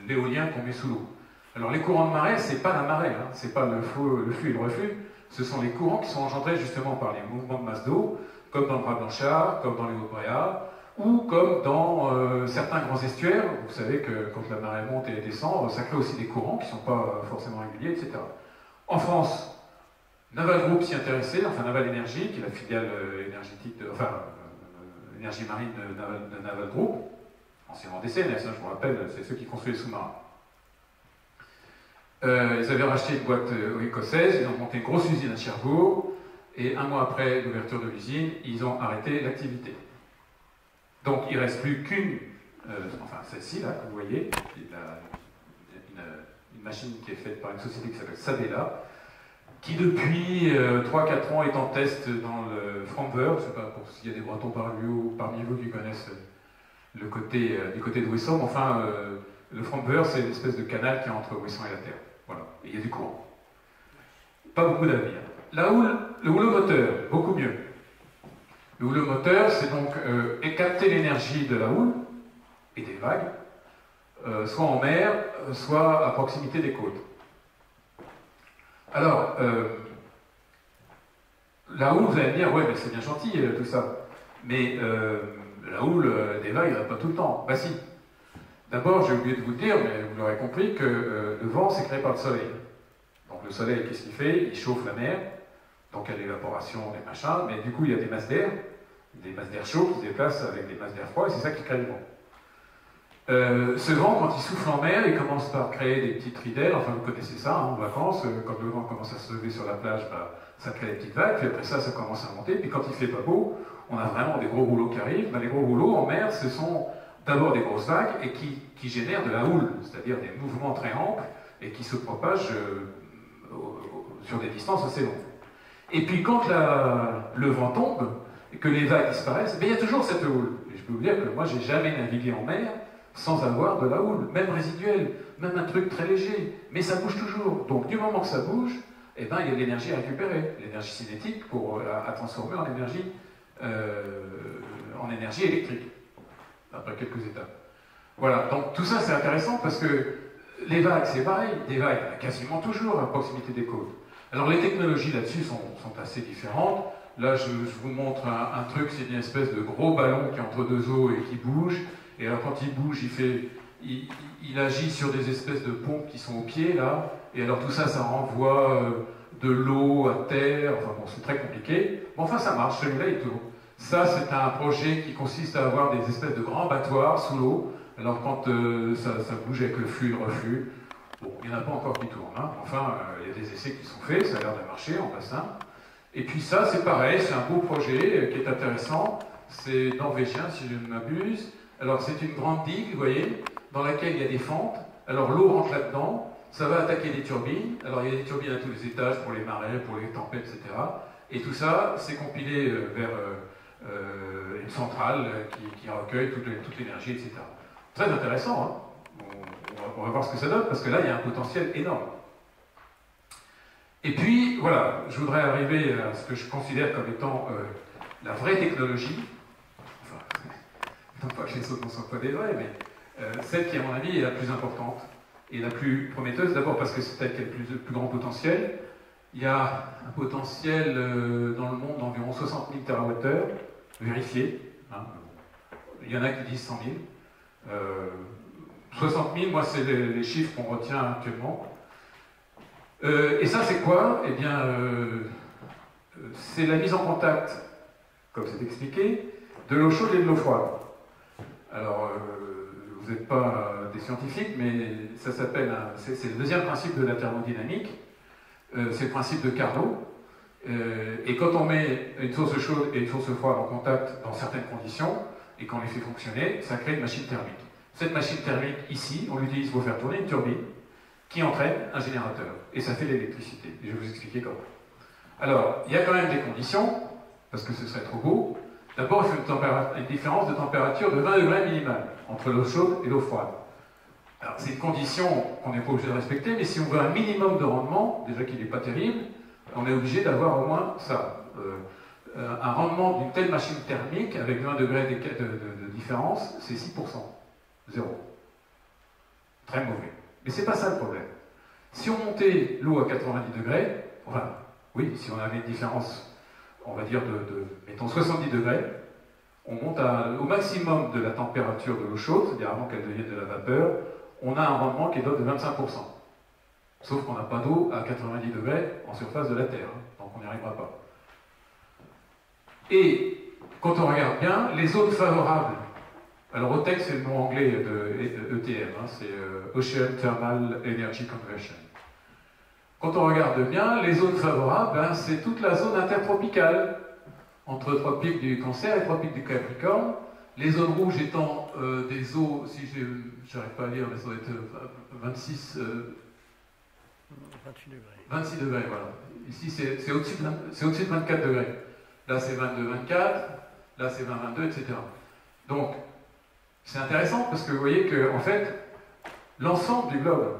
l'éolien qu'on met sous l'eau. Alors les courants de marée, c'est pas la marée, hein. C'est pas le flux et le reflux, ce sont les courants qui sont engendrés justement par les mouvements de masse d'eau, comme dans le Bras Blanchard, comme dans les Hauts-de-Bréa, ou comme dans certains grands estuaires. Vous savez que quand la marée monte et descend, ça crée aussi des courants qui ne sont pas forcément réguliers, etc. En France, Naval Group s'y intéressait, enfin Naval Energy, qui est la filiale énergétique, énergie marine de Naval Group, anciennement DCNS, hein, je vous rappelle, c'est ceux qui construisent les sous-marins. Ils avaient racheté une boîte écossaise, ils ont monté une grosse usine à Cherbourg, et un mois après l'ouverture de l'usine, ils ont arrêté l'activité. Donc il ne reste plus qu'une, enfin celle-ci, là, que vous voyez, une machine qui est faite par une société qui s'appelle Sabella, qui depuis 3-4 ans est en test dans le Framber. Je ne sais pas s'il y a des Bretons parmi vous qui connaissent du côté de Ouessant, enfin le Framber c'est une espèce de canal qui est entre Ouessant et la Terre. Voilà, et il y a du courant. Pas beaucoup d'avenir. Le houleau moteur, beaucoup mieux. Le houleau moteur, c'est donc capter l'énergie de la houle et des vagues, soit en mer, soit à proximité des côtes. Alors, la houle, vous allez me dire, ouais, mais c'est bien gentil tout ça, mais la houle des vagues, il n'y en a pas tout le temps. Bah si. D'abord, j'ai oublié de vous le dire, mais vous l'aurez compris, que le vent, c'est créé par le soleil. Donc le soleil, qu'est-ce qu'il fait? Il chauffe la mer, donc il y a l'évaporation, des machins, mais du coup, il y a des masses d'air chauds qui se déplacent avec des masses d'air froid, et c'est ça qui crée le vent. Ce vent, quand il souffle en mer, il commence par créer des petites ridelles, enfin vous connaissez ça, hein, en vacances, quand le vent commence à se lever sur la plage, bah, ça crée des petites vagues, puis après ça commence à monter, puis quand il fait pas beau, on a vraiment des gros rouleaux qui arrivent. Bah, les gros rouleaux en mer, ce sont d'abord des grosses vagues, et qui génèrent de la houle, c'est-à-dire des mouvements très amples, et qui se propagent sur des distances assez longues. Et puis quand le vent tombe, et que les vagues disparaissent, il y a toujours cette houle. Et je peux vous dire que moi, j'ai jamais navigué en mer sans avoir de la houle, même résiduelle, même un truc très léger, mais ça bouge toujours. Donc du moment que ça bouge, eh ben, il y a de l'énergie à récupérer, l'énergie cinétique à transformer en énergie électrique, après quelques étapes. Voilà, donc tout ça c'est intéressant parce que les vagues, c'est pareil, des vagues quasiment toujours à proximité des côtes. Alors les technologies là-dessus sont assez différentes. Là je vous montre un truc, c'est une espèce de gros ballon qui est entre deux eaux et qui bouge. Et alors quand il bouge, il agit sur des espèces de pompes qui sont au pied là. Et alors tout ça, ça renvoie de l'eau à terre. Enfin bon, c'est très compliqué. Bon, enfin ça marche, celui-là il tourne. Ça, c'est un projet qui consiste à avoir des espèces de grands battoirs sous l'eau. Alors quand ça bouge avec le flux et le reflux, bon, il n'y en a pas encore qui tournent. Hein. Enfin, il y a des essais qui sont faits, ça a l'air de marcher en bassin. Et puis ça, c'est pareil, c'est un beau projet qui est intéressant. C'est norvégien, si je ne m'abuse. Alors c'est une grande digue, vous voyez, dans laquelle il y a des fentes. Alors l'eau rentre là-dedans, ça va attaquer des turbines. Alors il y a des turbines à tous les étages, pour les marées, pour les tempêtes, etc. Et tout ça, c'est compilé vers une centrale qui recueille toute l'énergie, etc. Très intéressant, hein. On va voir ce que ça donne, parce que là, il y a un potentiel énorme. Et puis, voilà, je voudrais arriver à ce que je considère comme étant la vraie technologie. Enfin, non pas que les autres ne sont pas des vrais, mais celle qui, à mon avis, est la plus importante et la plus prometteuse. D'abord parce que c'est celle qui a le plus grand potentiel. Il y a un potentiel dans le monde d'environ 60 000 TWh, vérifié. Hein. Il y en a qui disent 100 000. 60 000, moi, c'est les chiffres qu'on retient actuellement. Et ça, c'est quoi? Eh bien, c'est la mise en contact, comme c'est expliqué, de l'eau chaude et de l'eau froide. Alors, vous n'êtes pas des scientifiques, mais ça s'appelle, c'est le deuxième principe de la thermodynamique, c'est le principe de Carnot. Et quand on met une source chaude et une source froide en contact dans certaines conditions, et qu'on les fait fonctionner, ça crée une machine thermique. Cette machine thermique, ici, on l'utilise pour faire tourner une turbine qui entraîne un générateur. Et ça fait de l'électricité. Et je vais vous expliquer comment. Alors, il y a quand même des conditions, parce que ce serait trop beau. D'abord, il faut une différence de température de 20 degrés minimal entre l'eau chaude et l'eau froide. Alors, c'est une condition qu'on n'est pas obligé de respecter, mais si on veut un minimum de rendement, déjà qu'il n'est pas terrible, on est obligé d'avoir au moins ça. Un rendement d'une telle machine thermique, avec 20 degrés de différence, c'est 6%. Zéro. Très mauvais. Mais c'est pas ça le problème. Si on montait l'eau à 90 degrés, enfin, oui, si on avait une différence, on va dire mettons 70 degrés, on monte au maximum de la température de l'eau chaude, c'est-à-dire avant qu'elle devienne de la vapeur, on a un rendement qui est d'ordre de 25%. Sauf qu'on n'a pas d'eau à 90 degrés en surface de la Terre. Donc n'y arrivera pas. Et quand on regarde bien, les zones favorables, alors OTEC c'est le nom anglais de ETM, hein, c'est Ocean Thermal Energy Conversion. Quand on regarde bien, les zones favorables, ben, c'est toute la zone intertropicale, entre tropique du Cancer et tropique du Capricorne. Les zones rouges étant des eaux, si je n'arrive pas à lire, mais ça doit être 26 28 degrés. 26 degrés, voilà. Ici, c'est au-dessus de 24 degrés. Là, c'est 22, 24, là, c'est 20, 22, etc. Donc, c'est intéressant parce que vous voyez que, en fait, l'ensemble du globe,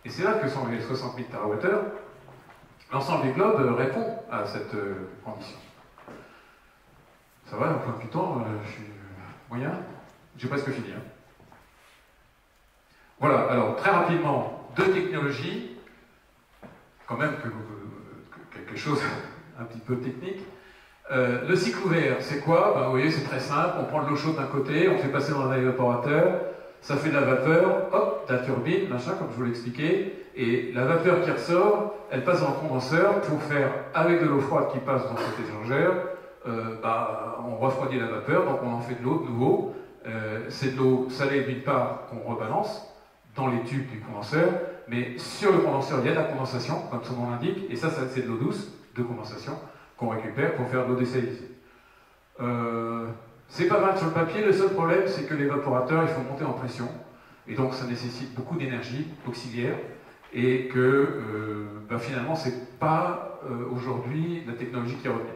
et c'est là que sont les 60 000 TWh, l'ensemble du globe répond à cette condition. Ça va, emploi du temps, je suis moyen, j'ai presque fini. Hein. Voilà, alors très rapidement, deux technologies, quand même que quelque chose un petit peu technique. Le cycle ouvert, c'est quoi? Ben, vous voyez, c'est très simple, on prend de l'eau chaude d'un côté, on fait passer dans un évaporateur, ça fait de la vapeur, hop, de la turbine, machin, comme je vous l'ai expliqué, et la vapeur qui ressort, elle passe dans le condenseur pour faire, avec de l'eau froide qui passe dans cette échangeur, on refroidit la vapeur, donc on en fait de l'eau de nouveau. C'est de l'eau salée d'une part qu'on rebalance dans les tubes du condenseur, mais sur le condenseur il y a de la condensation, comme son nom l'indique, et ça c'est de l'eau douce de condensation qu'on récupère pour faire de l'eau désalisée. C'est pas mal sur le papier, le seul problème c'est que l'évaporateur il faut monter en pression, et donc ça nécessite beaucoup d'énergie auxiliaire, et que finalement c'est pas aujourd'hui la technologie qui est retenue.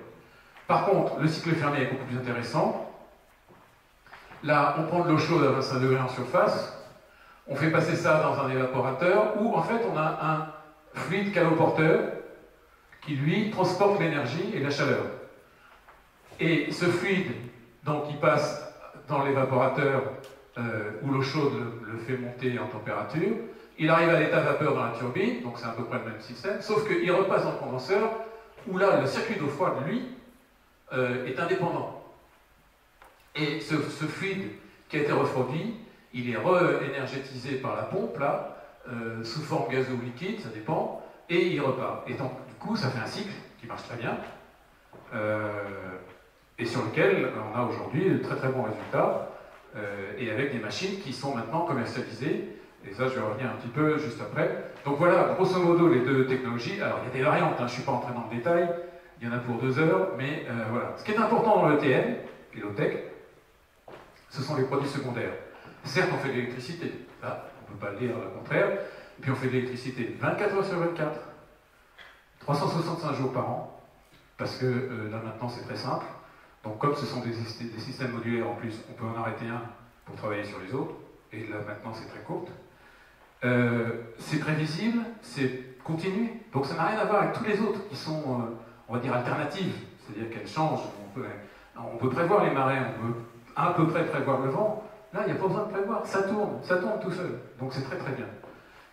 Par contre, le cycle fermé est beaucoup plus intéressant. Là, on prend de l'eau chaude à 25 degrés en surface, on fait passer ça dans un évaporateur, où en fait on a un fluide caloporteur qui lui transporte l'énergie et la chaleur. Et ce fluide, donc, il passe dans l'évaporateur où l'eau chaude le fait monter en température, il arrive à l'état vapeur dans la turbine, donc c'est à peu près le même système, sauf qu'il repasse dans le condenseur, où là, le circuit d'eau froide, lui, est indépendant. Et ce fluide qui a été refroidi, il est re-énergétisé par la pompe, là, sous forme gaz ou liquide, ça dépend, et il repart. Et donc, du coup, ça fait un cycle qui marche très bien, et sur lequel on a aujourd'hui de très très bons résultats, et avec des machines qui sont maintenant commercialisées, et ça je vais revenir un petit peu juste après. Donc voilà, grosso modo, les deux technologies. Alors il y a des variantes, hein, je ne suis pas entré dans le détail, il y en a pour 2 heures, mais voilà. Ce qui est important dans l'ETM, et l'OTEC, ce sont les produits secondaires. Certes, on fait de l'électricité, là, on ne peut pas le dire le contraire, et puis on fait de l'électricité 24 heures sur 24, 365 jours par an, parce que là maintenant c'est très simple. Donc comme ce sont des systèmes modulaires en plus, on peut en arrêter un pour travailler sur les autres, et là maintenant c'est très courte. C'est prévisible, c'est continu, donc ça n'a rien à voir avec tous les autres qui sont, on va dire, alternatives, c'est-à-dire qu'elles changent. On peut prévoir les marées, on peut à peu près prévoir le vent. Là, il n'y a pas besoin de prévoir, ça tourne tout seul, donc c'est très très bien.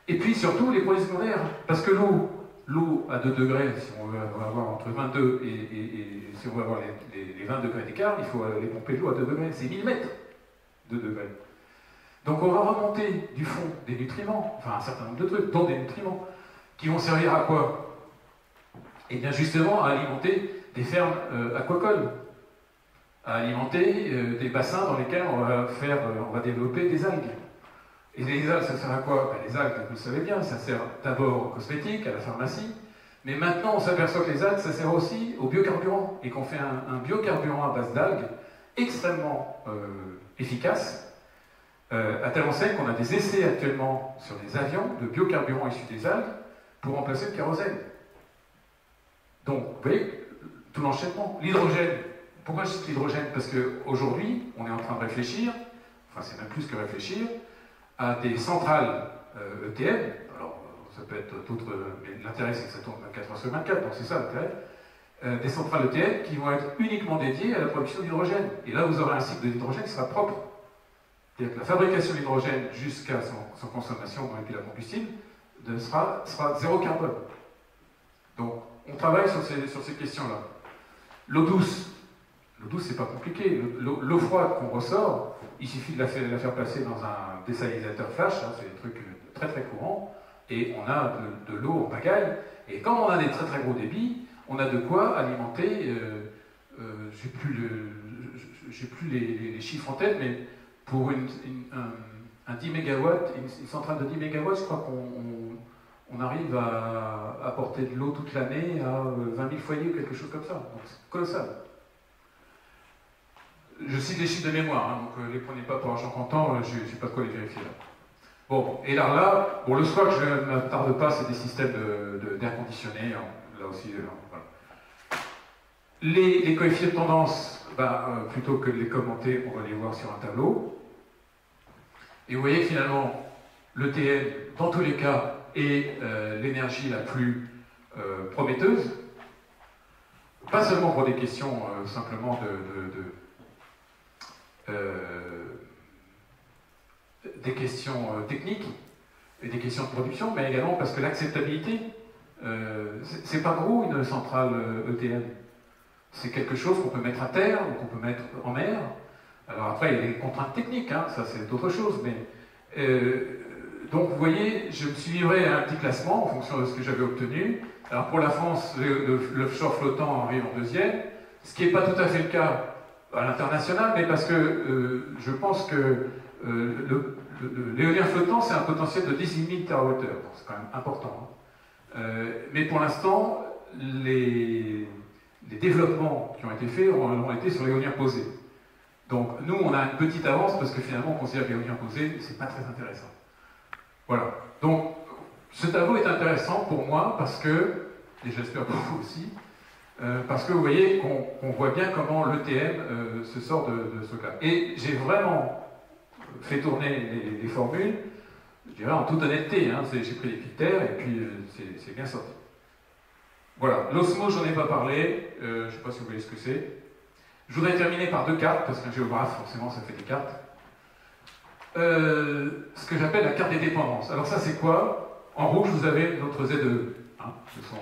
Et puis surtout les produits secondaires, parce que l'eau à 2 degrés, si on veut avoir entre 22 et si on veut avoir les 20 degrés d'écart, il faut aller pomper de l'eau à 2 degrés, c'est 1000 mètres de degrés. Donc on va remonter du fond des nutriments, enfin un certain nombre de trucs, dont des nutriments, qui vont servir à quoi? Et bien justement à alimenter des fermes aquacoles, à alimenter des bassins dans lesquels on va développer des algues. Et les algues, ça sert à quoi? Ben, les algues, vous le savez bien, ça sert d'abord aux cosmétiques, à la pharmacie, mais maintenant on s'aperçoit que les algues, ça sert aussi aux biocarburants, et qu'on fait un biocarburant à base d'algues extrêmement efficace, à telle enseigne qu'on a des essais actuellement sur des avions de biocarburants issus des algues pour remplacer le kérosène. Donc, vous voyez, tout l'enchaînement. L'hydrogène. Pourquoi je cite l'hydrogène? Parce qu'aujourd'hui, on est en train de réfléchir, enfin c'est même plus que réfléchir, à des centrales ETM, alors ça peut être d'autres, mais l'intérêt c'est que ça tourne 24 heures sur 24, donc c'est ça l'intérêt, des centrales ETM qui vont être uniquement dédiées à la production d'hydrogène. Et là vous aurez un cycle de l'hydrogène qui sera propre. C'est-à-dire que la fabrication de l'hydrogène jusqu'à son consommation dans les piles à combustible sera zéro carbone. Donc on travaille sur ces questions-là. L'eau douce, c'est pas compliqué. L'eau froide qu'on ressort, il suffit de la faire passer dans un désalisateur flash, hein, c'est des trucs très très courants, et on a de l'eau en pagaille. Et quand on a des très très gros débits, on a de quoi alimenter, j'ai plus les chiffres en tête, mais pour un 10 MW, une centrale de 10 MW, je crois qu'on arrive à apporter de l'eau toute l'année à 20 000 foyers ou quelque chose comme ça. Donc c'est colossal. Je cite les chiffres de mémoire, hein, donc les prenez pas pour argent comptant, je n'ai pas de quoi les vérifier là. Bon, et là, bon, le stock, je ne m'attarde pas, c'est des systèmes d'air conditionné, hein, là aussi, voilà. Les coefficients de tendance, plutôt que de les commenter, on va les voir sur un tableau. Et vous voyez que finalement, l'ETN, dans tous les cas, est l'énergie la plus prometteuse, pas seulement pour des questions simplement des questions techniques et des questions de production, mais également parce que l'acceptabilité, c'est pas gros une centrale ETN. C'est quelque chose qu'on peut mettre à terre ou qu'on peut mettre en mer. Alors après, il y a des contraintes techniques, hein, ça c'est autre chose, mais donc vous voyez, je me suis livré à un petit classement en fonction de ce que j'avais obtenu. Alors pour la France, l'offshore flottant arrive en deuxième, ce qui n'est pas tout à fait le cas à l'international, mais parce que je pense que l'éolien flottant, c'est un potentiel de 18 000 TWh, c'est quand même important. Hein. Mais pour l'instant, les développements qui ont été faits ont été sur l'éolien posé. Donc nous, on a une petite avance parce que finalement, on considère que l'éolien posé, c'est pas très intéressant. Voilà. Donc, ce tableau est intéressant pour moi parce que, et j'espère pour vous aussi, parce que vous voyez qu'on voit bien comment l'ETN se sort de ce cas. Et j'ai vraiment fait tourner les formules, je dirais en toute honnêteté, hein, j'ai pris les critères et puis c'est bien sorti. Voilà, l'osmose, j'en ai pas parlé, je ne sais pas si vous voyez ce que c'est. Je voudrais terminer par deux cartes, parce qu'un géographe, forcément, ça fait des cartes. Ce que j'appelle la carte des dépendances. Alors ça, c'est quoi? En rouge, vous avez notre ZEE. Hein, ce sont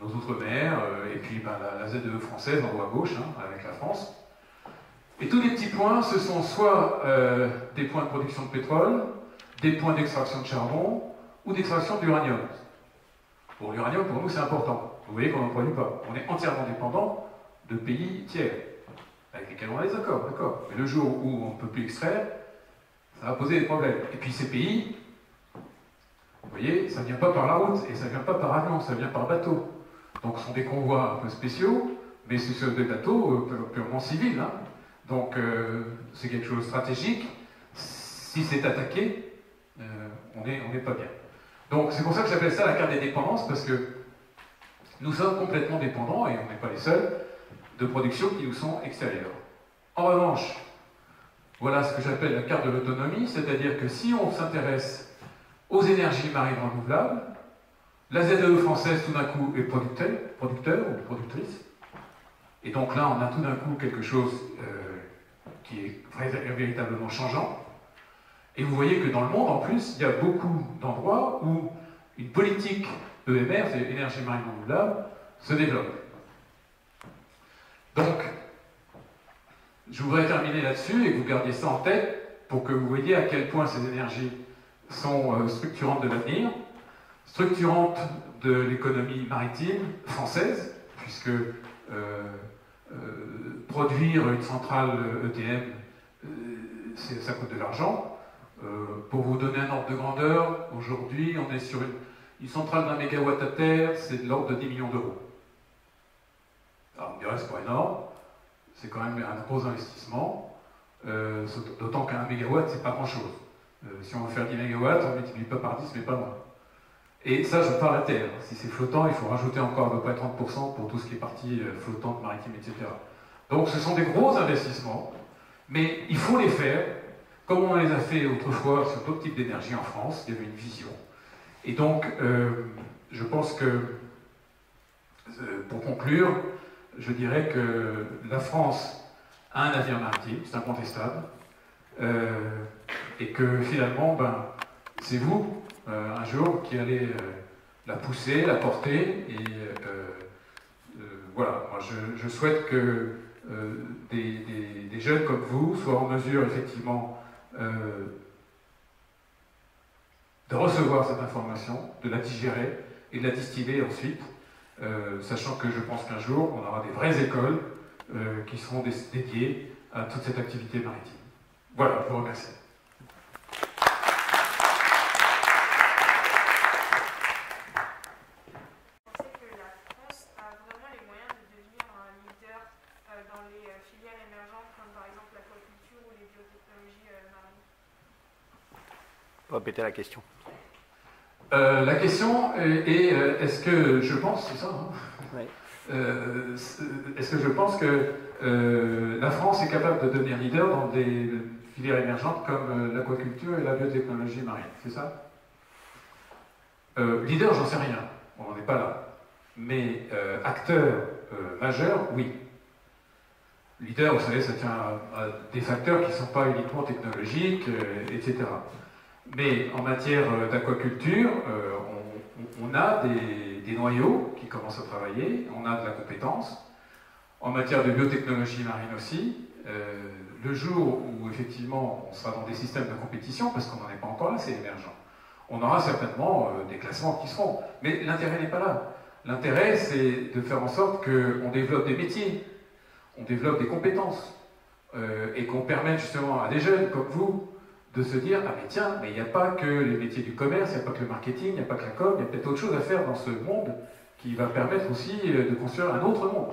nos outre-mer, et puis la ZEE française en haut à gauche, hein, avec la France. Et tous les petits points, ce sont soit des points de production de pétrole, des points d'extraction de charbon, ou d'extraction d'uranium. Pour l'uranium, pour nous, c'est important. Vous voyez qu'on n'en produit pas. On est entièrement dépendant de pays tiers, avec lesquels on a des accords, d'accord. Mais le jour où on ne peut plus extraire, ça va poser des problèmes. Et puis ces pays, vous voyez, ça ne vient pas par la route, et ça ne vient pas par avion, ça vient par bateau. Donc ce sont des convois un peu spéciaux, mais ce sont des bateaux purement civils. Hein. Donc c'est quelque chose de stratégique. Si c'est attaqué, on n'est pas bien. Donc c'est pour ça que j'appelle ça la carte des dépendances, parce que nous sommes complètement dépendants, et on n'est pas les seuls, de productions qui nous sont extérieures. En revanche, voilà ce que j'appelle la carte de l'autonomie, c'est-à-dire que si on s'intéresse aux énergies marines renouvelables, la ZEE française tout d'un coup est producteur ou productrice, et donc là on a tout d'un coup quelque chose qui est véritablement changeant. Et vous voyez que dans le monde, en plus, il y a beaucoup d'endroits où une politique EMR, c'est énergie marine renouvelable, se développe. Donc, je voudrais terminer là-dessus et que vous gardiez ça en tête pour que vous voyez à quel point ces énergies sont structurantes de l'avenir, structurantes de l'économie maritime française, puisque produire une centrale ETM, ça coûte de l'argent. Pour vous donner un ordre de grandeur, aujourd'hui, on est sur une centrale d'un mégawatt à terre, c'est de l'ordre de 10 millions d'euros. Alors, on dirait, c'est pas énorme, c'est quand même un gros investissement, d'autant qu'un mégawatt, c'est pas grand-chose. Si on veut faire 10 mégawatts, on ne multiplie pas par 10, mais pas moins. Et ça, je parle à terre. Si c'est flottant, il faut rajouter encore à peu près 30% pour tout ce qui est partie flottante, maritime, etc. Donc, ce sont des gros investissements, mais il faut les faire. Comme on les a fait autrefois sur d'autres types d'énergie en France, il y avait une vision. Et donc, je pense que, pour conclure, je dirais que la France a un navire maritime, c'est incontestable, et que finalement, c'est vous, un jour, qui allez la pousser, la porter, et voilà, moi je souhaite que des jeunes comme vous soient en mesure, effectivement, de recevoir cette information, de la digérer et de la distiller ensuite, sachant que je pense qu'un jour, on aura des vraies écoles qui seront dédiées à toute cette activité maritime. Voilà, je vous remercie. Répétez la question. La question est est-ce que je pense, c'est ça, hein, Oui. est-ce que je pense que la France est capable de devenir leader dans des filières émergentes comme l'aquaculture et la biotechnologie marine, c'est ça? Leader, j'en sais rien, on n'en est pas là. Mais acteur majeur, oui. Leader, vous savez, ça tient à des facteurs qui ne sont pas uniquement technologiques, etc. Mais en matière d'aquaculture, on a des noyaux qui commencent à travailler, on a de la compétence. En matière de biotechnologie marine aussi, le jour où effectivement on sera dans des systèmes de compétition, parce qu'on n'en est pas encore là, c'est émergent, on aura certainement des classements qui seront. Mais l'intérêt n'est pas là. L'intérêt, c'est de faire en sorte qu'on développe des métiers, on développe des compétences, et qu'on permette justement à des jeunes comme vous de se dire « Ah mais tiens, mais il n'y a pas que les métiers du commerce, il n'y a pas que le marketing, il n'y a pas que la com, il y a peut-être autre chose à faire dans ce monde qui va permettre aussi de construire un autre monde. »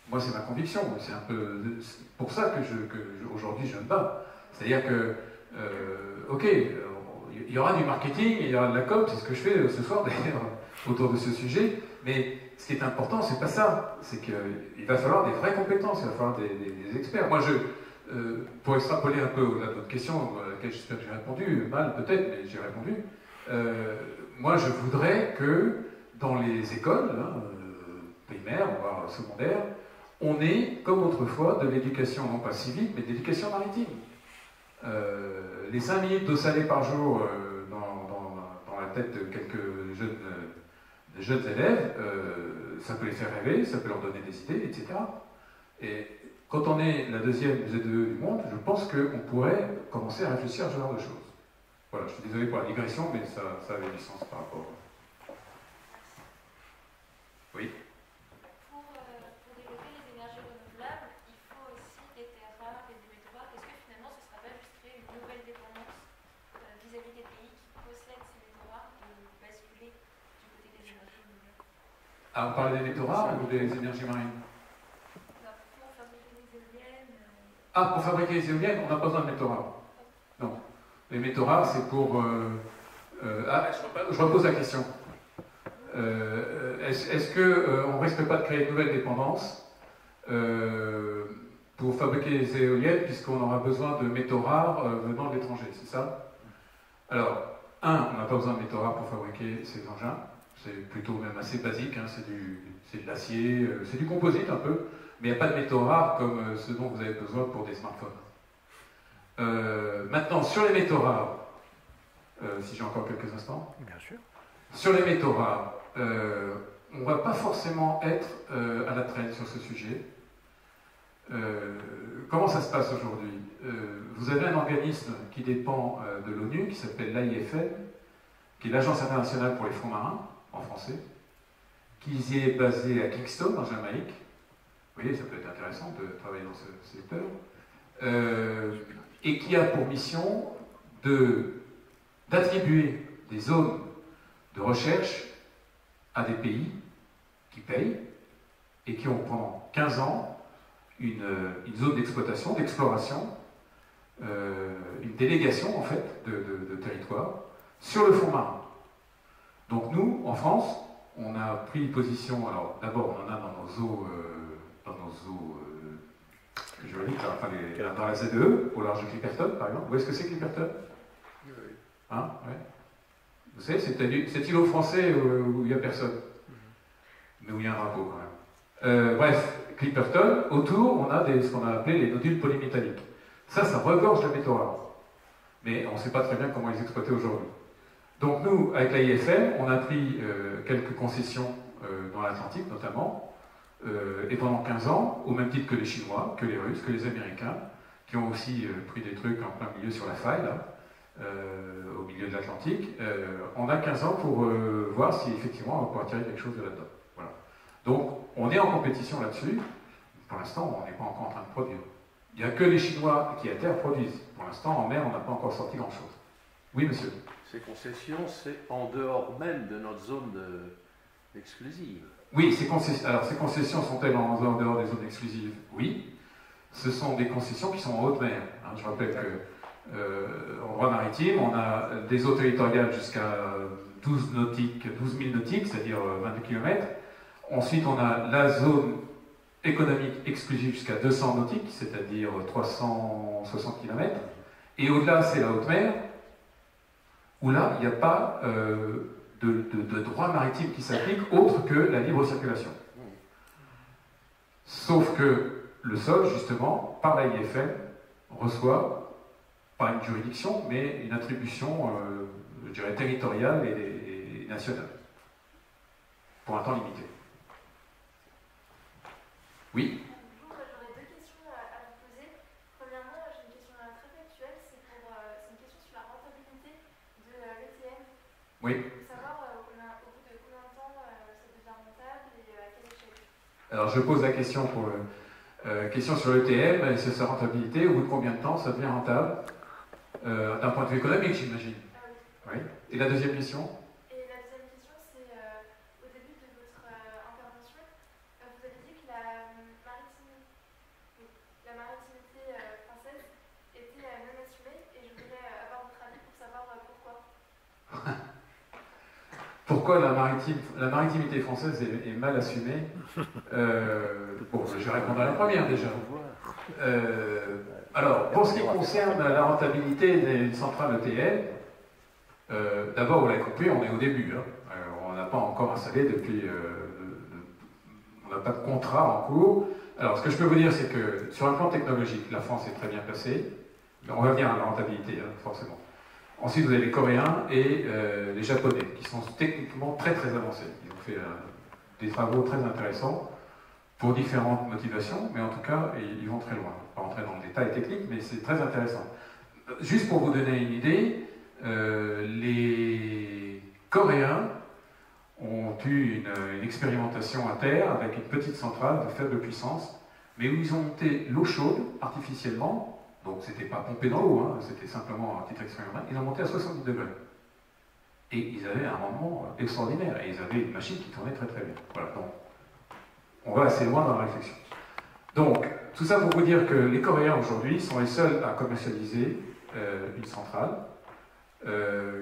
Moi, c'est ma conviction, c'est un peu pour ça que aujourd'hui je me bats. C'est-à-dire que, ok, il y aura du marketing, il y aura de la com, c'est ce que je fais ce soir d'ailleurs autour de ce sujet, mais ce qui est important, c'est pas ça, c'est qu'il va falloir des vraies compétences, il va falloir des experts. Moi, pour extrapoler un peu au-delà de votre question, à laquelle j'espère que j'ai répondu, mal peut-être, mais j'ai répondu, moi je voudrais que dans les écoles, hein, primaires, voire secondaires, on ait, comme autrefois, de l'éducation, non pas civique, mais de l'éducation maritime. Les 5 minutes d'eau salée par jour dans la tête de quelques jeunes élèves, ça peut les faire rêver, ça peut leur donner des idées, etc. Et quand on est la deuxième ZEE du monde, je pense qu'on pourrait commencer à réfléchir à ce genre de choses. Voilà, je suis désolé pour la digression, mais ça avait du sens par rapport. Oui. Pour développer les énergies renouvelables, il faut aussi des terres rares et des métaux rares. Est-ce que finalement ce ne sera pas juste créer une nouvelle dépendance vis-à-vis des pays qui possèdent ces métaux rares et basculer du côté des énergies renouvelables? Ah, on parlait des métaux rares ou des énergies marines? Ah, pour fabriquer les éoliennes, on n'a pas besoin de métaux rares. Non. Les métaux rares, c'est pour... je repose la question. Est-ce qu'on ne risque pas de créer une nouvelle dépendance pour fabriquer les éoliennes, puisqu'on aura besoin de métaux rares venant de l'étranger, c'est ça? Alors, on n'a pas besoin de métaux rares pour fabriquer ces engins. C'est plutôt même assez basique, hein, c'est de l'acier, c'est du composite un peu. Mais il n'y a pas de métaux rares comme ceux dont vous avez besoin pour des smartphones. Maintenant, sur les métaux rares, si j'ai encore quelques instants. Bien sûr. Sur les métaux rares, on ne va pas forcément être à la traîne sur ce sujet. Comment ça se passe aujourd'hui? Vous avez un organisme qui dépend de l'ONU, qui s'appelle l'AIFM, qui est l'Agence internationale pour les fonds marins, en français, qui est basé à Kingston, en Jamaïque. Vous voyez, ça peut être intéressant de travailler dans ce secteur. Et qui a pour mission d'attribuer des zones de recherche à des pays qui payent et qui ont pendant 15 ans une zone d'exploitation, d'exploration, une délégation en fait de territoire sur le fond marin. Donc nous, en France, on a pris position, alors d'abord on en a dans nos eaux juridiques, enfin dans la ZEE, au large de Clipperton par exemple. Où est-ce que c'est Clipperton? Hein, ouais. Vous savez, cet îlot français où il n'y a personne, mais où il y a un drapeau quand même. Bref, Clipperton, autour, on a ce qu'on a appelé les nodules polymétalliques. Ça regorge de métaux rares. Mais on ne sait pas très bien comment les exploiter aujourd'hui. Donc nous, avec l'AIFM, on a pris quelques concessions dans l'Atlantique notamment, et pendant 15 ans, au même titre que les Chinois, que les Russes, que les Américains, qui ont aussi pris des trucs en plein milieu sur la faille, là, au milieu de l'Atlantique, on a 15 ans pour voir si effectivement on va pouvoir tirer quelque chose de là-dedans. Voilà. Donc, on est en compétition là-dessus. Pour l'instant, on n'est pas encore en train de produire. Il n'y a que les Chinois qui, à terre, produisent. Pour l'instant, en mer, on n'a pas encore sorti grand-chose. Oui, monsieur. Ces concessions, c'est en dehors même de notre zone exclusive. Oui, alors ces concessions sont-elles en dehors des zones exclusives? Oui. Ce sont des concessions qui sont en haute mer. Hein, je rappelle que en droit maritime, on a des eaux territoriales jusqu'à 12 000 nautiques, c'est-à-dire 22 km. Ensuite, on a la zone économique exclusive jusqu'à 200 nautiques, c'est-à-dire 360 km. Et au-delà, c'est la haute mer, où là, il n'y a pas de droit maritime qui s'applique autre que la libre circulation. Sauf que le sol, justement, par la IFM, reçoit, pas une juridiction, mais une attribution, je dirais, territoriale et nationale, pour un temps limité. Oui. Bonjour, j'aurais deux questions à vous poser. Premièrement, j'ai une question très factuelle, c'est une question sur la rentabilité de l'ETM. Oui. Je veux savoir au bout de combien de temps ça devient rentable et à quelle échelle. Alors je pose la question question sur l'ETM, et c'est sa rentabilité, au bout de combien de temps ça devient rentable d'un point de vue économique, j'imagine. Oui. Et la deuxième question? Et la deuxième question, c'est au début de votre intervention, vous avez dit que la maritimité française était non assumée, et je voulais avoir votre avis pour savoir pourquoi. Pourquoi la maritimité française est mal assumée? Bon, je vais répondre à la première déjà. Alors, pour ce qui concerne la rentabilité des centrales ETL, d'abord, vous l'avez compris, on est au début. Hein. On n'a pas encore installé depuis... on n'a pas de contrat en cours. Alors, ce que je peux vous dire, c'est que sur un plan technologique, la France est très bien placée. Mais on va venir à la rentabilité, hein, forcément. Ensuite, vous avez les Coréens et les Japonais, qui sont techniquement très très avancés. Ils ont fait des travaux très intéressants pour différentes motivations, mais en tout cas, ils vont très loin. Je ne vais pas rentrer dans le détail technique, mais c'est très intéressant. Juste pour vous donner une idée, les Coréens ont eu une expérimentation à terre avec une petite centrale de faible puissance, mais où ils ont monté l'eau chaude artificiellement. Donc c'était pas pompé dans l'eau, hein, c'était simplement un petit expériment. Ils ont monté à 70 degrés. Et ils avaient un rendement extraordinaire. Et ils avaient une machine qui tournait très très bien. Voilà, donc on va assez loin dans la réflexion. Donc, tout ça pour vous dire que les Coréens aujourd'hui sont les seuls à commercialiser une centrale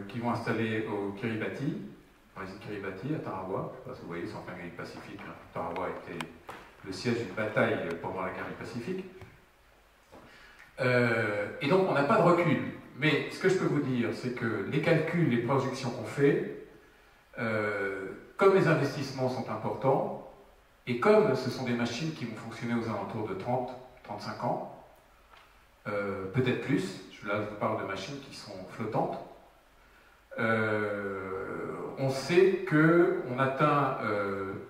qui vont installer au Kiribati, Brésil Kiribati, à Tarawa. Je ne sais pas si vous voyez, c'est en plein Pacifique. Hein. Tarawa était le siège d'une bataille pendant la guerre du Pacifique. Et donc on n'a pas de recul. Mais ce que je peux vous dire, c'est que les calculs, les projections qu'on fait, comme les investissements sont importants, et comme ce sont des machines qui vont fonctionner aux alentours de 30-35 ans, peut-être plus, là je vous parle de machines qui sont flottantes, on sait qu'on atteint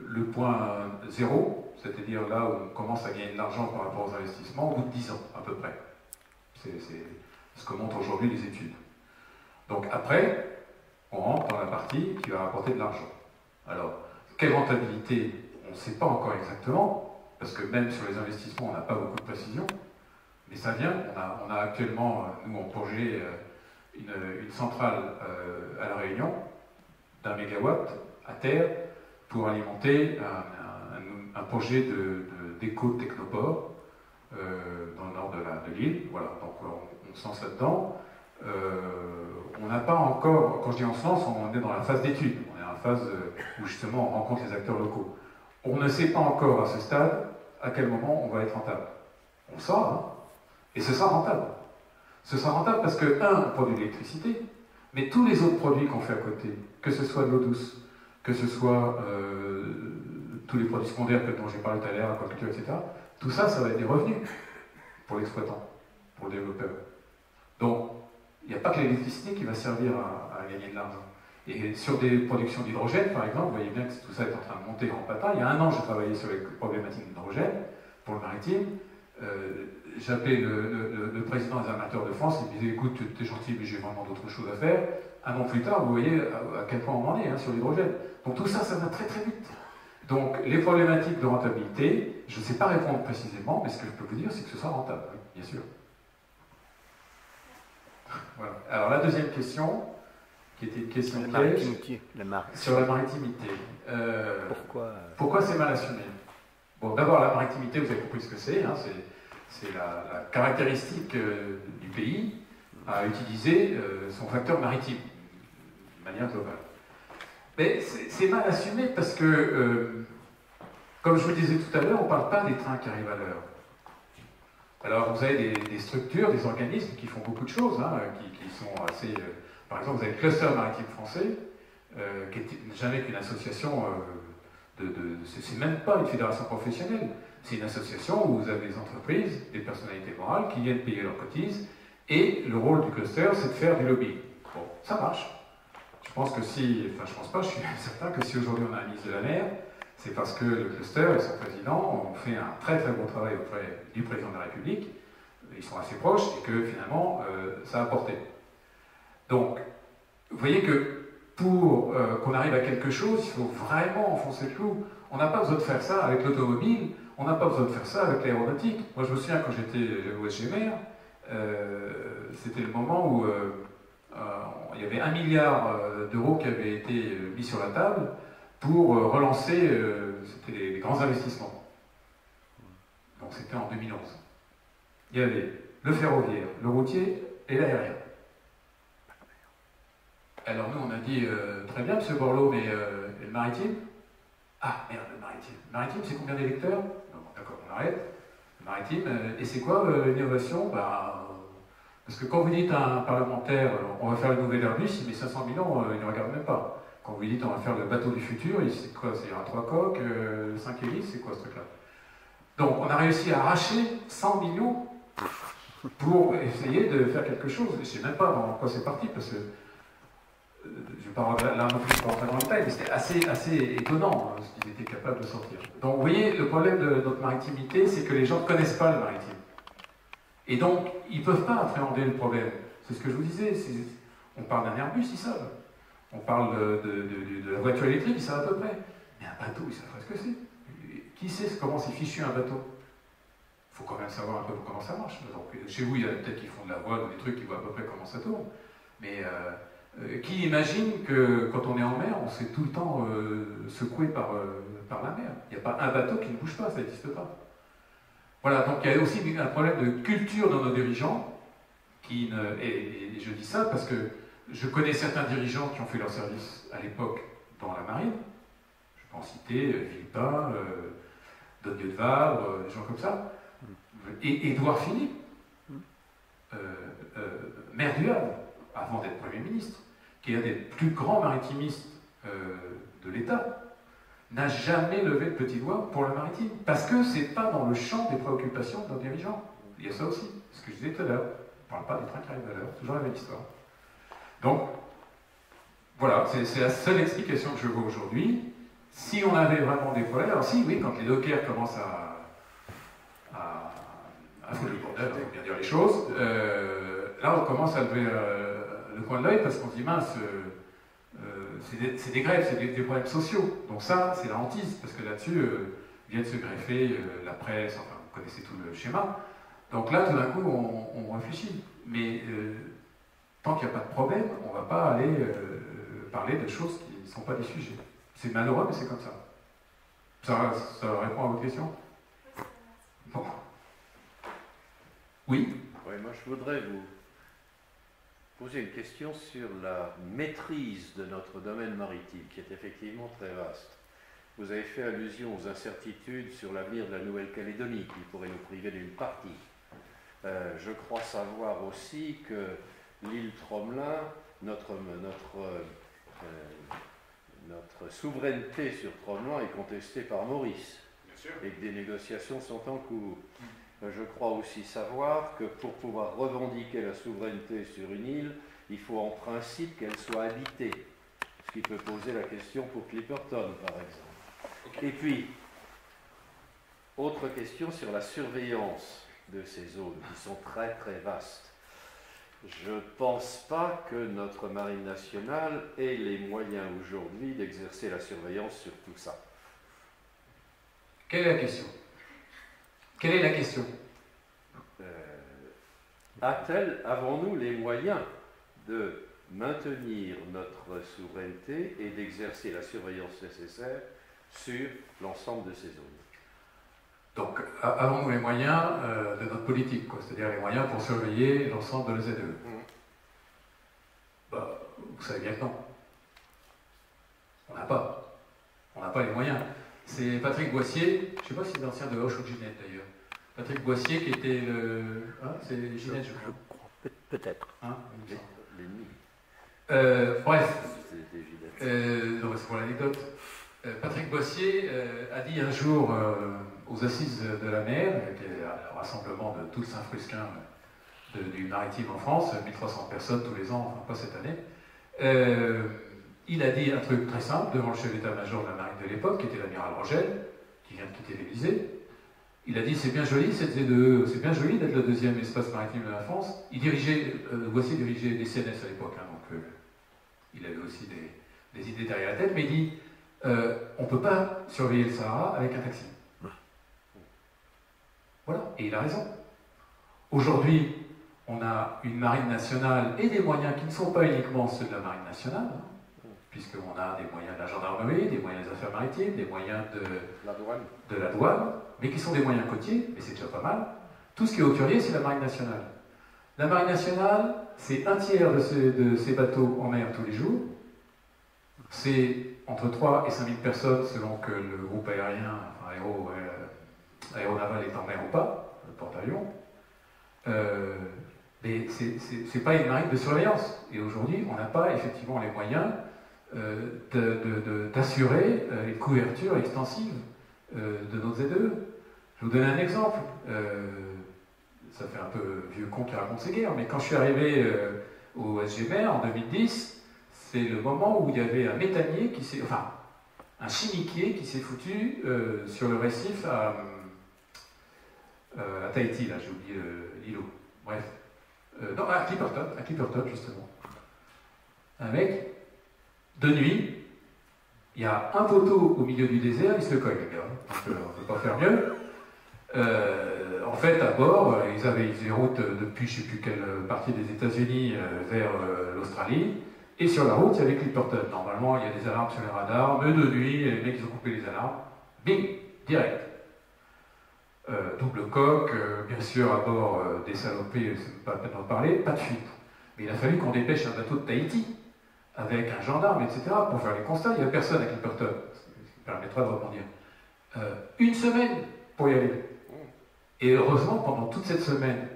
le point zéro, c'est-à-dire là où on commence à gagner de l'argent par rapport aux investissements, au bout de 10 ans à peu près. C'est ce que montrent aujourd'hui les études. Donc après, on rentre dans la partie qui va rapporter de l'argent. Alors, quelle rentabilité? On ne sait pas encore exactement, parce que même sur les investissements, on n'a pas beaucoup de précision, mais ça vient. On a actuellement, nous, en projet, une centrale à La Réunion, d'1 mégawatt à terre, pour alimenter un projet d'éco-technoport dans le nord de l'île. Voilà, donc on se lance là-dedans. On n'a pas encore, quand je dis on se lance, on est dans la phase d'étude. On est dans la phase où justement on rencontre les acteurs locaux. On ne sait pas encore à ce stade à quel moment on va être rentable. On le saura, hein, et ce sera rentable. Ce sera rentable parce que, on produit de l'électricité, mais tous les autres produits qu'on fait à côté, que ce soit de l'eau douce, que ce soit tous les produits secondaires dont j'ai parlé tout à l'heure, aquaculture, etc., tout ça, ça va être des revenus pour l'exploitant, pour le développeur. Donc, il n'y a pas que l'électricité qui va servir à gagner de l'argent. Et sur des productions d'hydrogène, par exemple, vous voyez bien que tout ça est en train de monter en patin. Il y a 1 an, j'ai travaillé sur les problématiques d'hydrogène pour le maritime. J'appelais le président des armateurs de France, il me disait, écoute, t'es gentil, mais j'ai vraiment d'autres choses à faire. 1 an plus tard, vous voyez à quel point on en est sur l'hydrogène. Donc tout ça, ça va très très vite. Donc, les problématiques de rentabilité, je ne sais pas répondre précisément, mais ce que je peux vous dire, c'est que ce sera rentable, oui, bien sûr. Voilà. Alors, la deuxième question, qui était une question piège, sur la maritimité. Pourquoi c'est mal assumé? Bon, d'abord, la maritimité, vous avez compris ce que c'est, hein, c'est la caractéristique du pays à utiliser son facteur maritime, de manière globale. Mais c'est mal assumé parce que, comme je vous le disais tout à l'heure, on ne parle pas des trains qui arrivent à l'heure. Alors, vous avez des structures, des organismes qui font beaucoup de choses, hein, qui sont assez... par exemple, vous avez le Cluster Maritime Français, qui n'est jamais qu'une association c'est même pas une fédération professionnelle, c'est une association où vous avez des entreprises, des personnalités morales qui viennent payer leurs cotises, et le rôle du cluster, c'est de faire du lobby. Bon, ça marche. Je pense que si... Enfin, je pense pas, je suis certain que si aujourd'hui on a un ministre de la mer, c'est parce que le cluster et son président ont fait un très très bon travail auprès du président de la République, ils sont assez proches, et que finalement, ça a porté. Donc, vous voyez que pour qu'on arrive à quelque chose, il faut vraiment enfoncer le clou. On n'a pas besoin de faire ça avec l'automobile, on n'a pas besoin de faire ça avec l'aéronautique. Moi, je me souviens quand j'étais au SGMR, c'était le moment où il y avait 1 milliard d'euros qui avaient été mis sur la table pour relancer c'était les grands investissements. Donc c'était en 2011. Il y avait le ferroviaire, le routier et l'aérien. Alors nous, on a dit, très bien, M. Borloo, mais et le maritime? Ah, merde, le maritime. Le maritime, c'est combien d'électeurs? D'accord, on arrête. Le maritime, et c'est quoi l'innovation? Parce que quand vous dites à un parlementaire, on va faire le nouvel Airbus, il met 500 millions, il ne regarde même pas. Quand vous dites, on va faire le bateau du futur, c'est quoi? Il y aura 3 coques, 5 hélices, c'est quoi ce truc-là? Donc, on a réussi à arracher 100 millions pour essayer de faire quelque chose. Je ne sais même pas dans quoi c'est parti, parce que je ne vais pas rentrer là non plus dans le détail, mais c'était assez étonnant ce qu'ils étaient capables de sortir. Donc vous voyez, le problème de notre maritimité, c'est que les gens ne connaissent pas le maritime. Et donc, ils ne peuvent pas appréhender le problème. C'est ce que je vous disais, on parle d'un Airbus, ils savent. On parle de la voiture électrique, ils savent à peu près. Mais un bateau, ils savent pas ce que c'est. Qui sait comment c'est fichu un bateau? Il faut quand même savoir un peu comment ça marche. Donc, chez vous, il y a peut-être qui font de la voile ou des trucs qui voient à peu près comment ça tourne. Mais qui imagine que quand on est en mer, on se fait tout le temps secouer par la mer? Il n'y a pas un bateau qui ne bouge pas, ça n'existe pas. Voilà, donc il y a aussi un problème de culture dans nos dirigeants, et je dis ça parce que je connais certains dirigeants qui ont fait leur service à l'époque dans la marine. Je peux en citer Villepin, Dodieu de Vabre, des gens comme ça. Et Édouard Philippe, maire du Havre, avant d'être Premier ministre, qui est un des plus grands maritimistes de l'État, n'a jamais levé le petit doigt pour le maritime. Parce que ce n'est pas dans le champ des préoccupations de nos dirigeants. Il y a ça aussi, ce que je disais tout à l'heure. On ne parle pas des trains qui arrivent à l'heure, toujours la même histoire. Donc, voilà, c'est la seule explication que je vois aujourd'hui. Si on avait vraiment des problèmes, alors si, oui, quand les dockers commencent à foutre le bordel, on va bien dire les choses, là on commence à lever le coin de l'œil parce qu'on se dit mince, c'est des grèves, c'est des problèmes sociaux. Donc ça, c'est la hantise, parce que là-dessus viennent se greffer la presse, enfin vous connaissez tout le schéma. Donc là, tout d'un coup, on réfléchit. Mais tant qu'il n'y a pas de problème, on ne va pas aller parler de choses qui ne sont pas des sujets. C'est malheureux, mais c'est comme ça. Ça répond à votre question? Bon. Oui? Oui, moi je voudrais vous poser une question sur la maîtrise de notre domaine maritime, qui est effectivement très vaste. Vous avez fait allusion aux incertitudes sur l'avenir de la Nouvelle-Calédonie, qui pourrait nous priver d'une partie. Je crois savoir aussi que l'île Tromelin, notre souveraineté sur Tromelin est contestée par Maurice, et que des négociations sont en cours. Je crois aussi savoir que pour pouvoir revendiquer la souveraineté sur une île, il faut en principe qu'elle soit habitée, ce qui peut poser la question pour Clipperton, par exemple. Et puis, autre question sur la surveillance de ces zones, qui sont très très vastes. Je ne pense pas que notre marine nationale ait les moyens aujourd'hui d'exercer la surveillance sur tout ça. Quelle est la question? Quelle est la question? Avons-nous les moyens de maintenir notre souveraineté et d'exercer la surveillance nécessaire sur l'ensemble de ces zones? Donc, avons-nous les moyens de notre politique, c'est-à-dire les moyens pour surveiller l'ensemble de la ZE? Bah, vous savez bien que non. On n'a pas. On n'a pas les moyens. C'est Patrick Boissier, je ne sais pas si c'est l'ancien de Hoche ou de Ginette d'ailleurs. Patrick Boissier qui était le... Hein, c'est Ginette, je crois. Peut-être. Hein, L'ennemi. Bref. C'était Ginette. C'est pour l'anecdote. Patrick Boissier a dit un jour aux Assises de la mer, qui est un rassemblement de tout le Saint-Frusquin du maritime en France, 1300 personnes tous les ans, enfin pas cette année, il a dit un truc très simple devant le chef d'état-major de la marine de l'époque, qui était l'amiral Rogel, qui vient de quitter l'Élysée. Il a dit c'est bien joli cette ZEE, c'est bien joli d'être le deuxième espace maritime de la France. Boissier dirigeait des CNS à l'époque, hein, donc il avait aussi des idées derrière la tête, mais il dit on ne peut pas surveiller le Sahara avec un taxi. Voilà, et il a raison. Aujourd'hui, on a une marine nationale et des moyens qui ne sont pas uniquement ceux de la marine nationale, hein, puisqu'on a des moyens de la gendarmerie, des moyens des affaires maritimes, des moyens de la douane, mais qui sont des moyens côtiers, mais c'est déjà pas mal. Tout ce qui est hauturier, c'est la marine nationale. La marine nationale, c'est un tiers de ces bateaux en mer tous les jours. C'est entre 3 et 5 000 personnes selon que le groupe aérien, enfin, aéronaval est en mer ou pas, le porte-avions. Mais c'est pas une marine de surveillance. Et aujourd'hui, on n'a pas effectivement les moyens d'assurer une couverture extensive de nos ZEE. Je vous donne un exemple. Ça fait un peu vieux con qui raconte ses guerres, mais quand je suis arrivé au SGMR en 2010, c'est le moment où il y avait un méthanier un chimiquier qui s'est foutu sur le récif à Tahiti, là, j'ai oublié l'îlot. Bref. Non, à Clipperton, justement. Un mec, de nuit, il y a un poteau au milieu du désert, il se le colle, les gars. Donc, on ne peut pas faire mieux. En fait, à bord, ils faisaient route depuis je ne sais plus quelle partie des États-Unis vers l'Australie. Et sur la route, il y avait Clipperton. Normalement, il y a des alarmes sur les radars, mais de nuit, les mecs, ils ont coupé les alarmes. Bing, direct. Double coque, bien sûr, à bord des salopés, c'est pas la peine d'en parler, pas de fuite. Mais il a fallu qu'on dépêche un bateau de Tahiti, avec un gendarme, etc., pour faire les constats. Il n'y avait personne à Clipperton, ce qui permettra de rebondir. Une semaine pour y aller. Et heureusement, pendant toute cette semaine,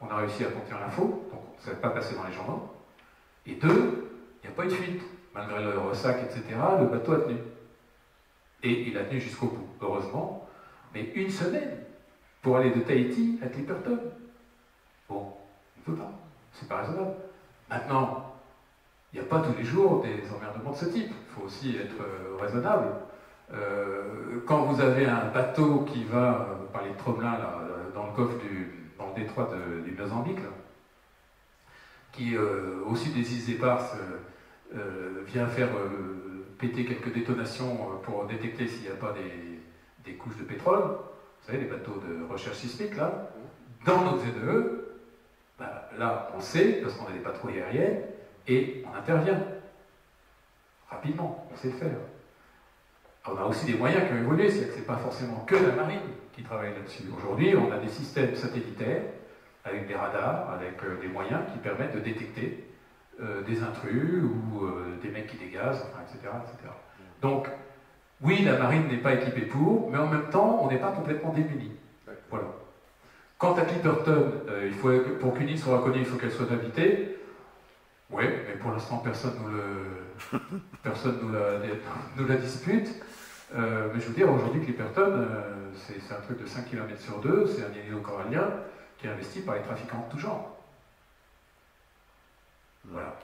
on a réussi à contenir l'info, donc ça ne s'est pas passé dans les journaux. Et 2, il n'y a pas eu de fuite. Malgré le ressac, etc., le bateau a tenu. Et il a tenu jusqu'au bout, heureusement. Mais une semaine pour aller de Tahiti à Clipperton. Bon, on ne peut pas. C'est pas raisonnable. Maintenant, il n'y a pas tous les jours des emmerdements de ce type. Il faut aussi être raisonnable. Quand vous avez un bateau qui va, vous parlez de Tromelin, là, dans le détroit du Mozambique, là, qui, au sud des îles Éparses, vient faire péter quelques détonations pour détecter s'il n'y a pas des couches de pétrole, vous savez, les bateaux de recherche sismique, là, dans notre ZEE, bah, là, on sait, parce qu'on a des patrouilles aériennes, et on intervient. Rapidement, on sait le faire. On a aussi des moyens qui ont évolué, c'est-à-dire que ce n'est pas forcément que la marine qui travaille là-dessus. Aujourd'hui, on a des systèmes satellitaires, avec des radars, avec des moyens qui permettent de détecter des intrus ou des mecs qui dégazent, enfin, etc., etc. Donc, oui, la marine n'est pas équipée pour, mais en même temps, on n'est pas complètement démunis. Voilà. Quant à Clipperton, pour qu'une île soit reconnue, il faut qu'elle soit habitée. Oui, mais pour l'instant, personne nous la dispute. Mais je veux dire, aujourd'hui, Clipperton, c'est un truc de 5 km sur 2, c'est un îlot corallien qui est investi par les trafiquants de tout genre. Voilà.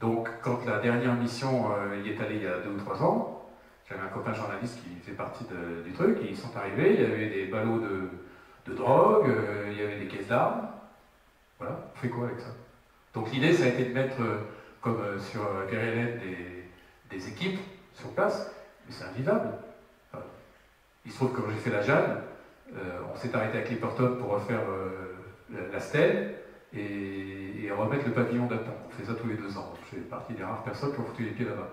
Donc, quand la dernière mission y est allée il y a 2 ou 3 ans, j'avais un copain journaliste qui faisait partie du truc, et ils sont arrivés, il y avait des ballots de drogue, il y avait des caisses d'armes. Voilà, on fait quoi avec ça? Donc l'idée, ça a été de mettre, comme sur Guerre des équipes sur place, mais c'est invivable. Enfin, Il se trouve que quand j'ai fait la Jeanne, on s'est arrêté à Clipperton pour refaire la stèle et remettre le pavillon d'Aton. On fait ça tous les 2 ans. Je fais partie des rares personnes qui ont foutu les pieds là-bas.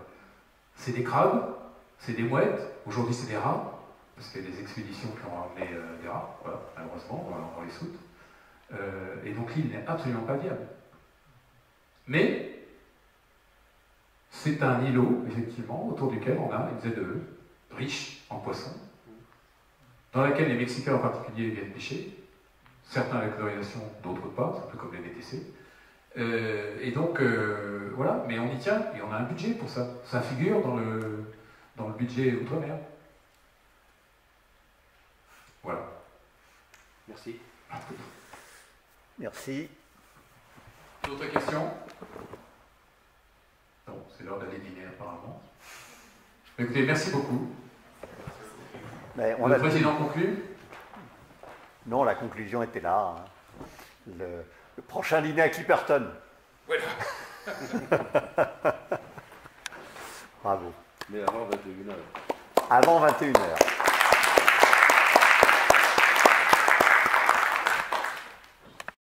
C'est des crabes, c'est des mouettes, aujourd'hui c'est des rats, parce qu'il y a des expéditions qui ont ramené des rats, voilà, malheureusement, on les soute. Et donc l'île n'est absolument pas viable. Mais c'est un îlot, effectivement, autour duquel on a une ZEE, riche en poissons, dans laquelle les Mexicains en particulier viennent pêcher, certains avec l'autorisation, d'autres pas, c'est un peu comme les VTC. Et donc, voilà, mais on y tient, et on a un budget pour ça. Ça figure dans le budget outre-mer. Voilà. Merci. Merci. D'autres questions? Non, c'est l'heure d'aller dîner apparemment. Écoutez, merci beaucoup. Mais Le président conclut? Non, la conclusion était là. Hein. Le prochain dîner à Clipperton. Voilà. Bravo. Mais avant 21h. Avant 21h.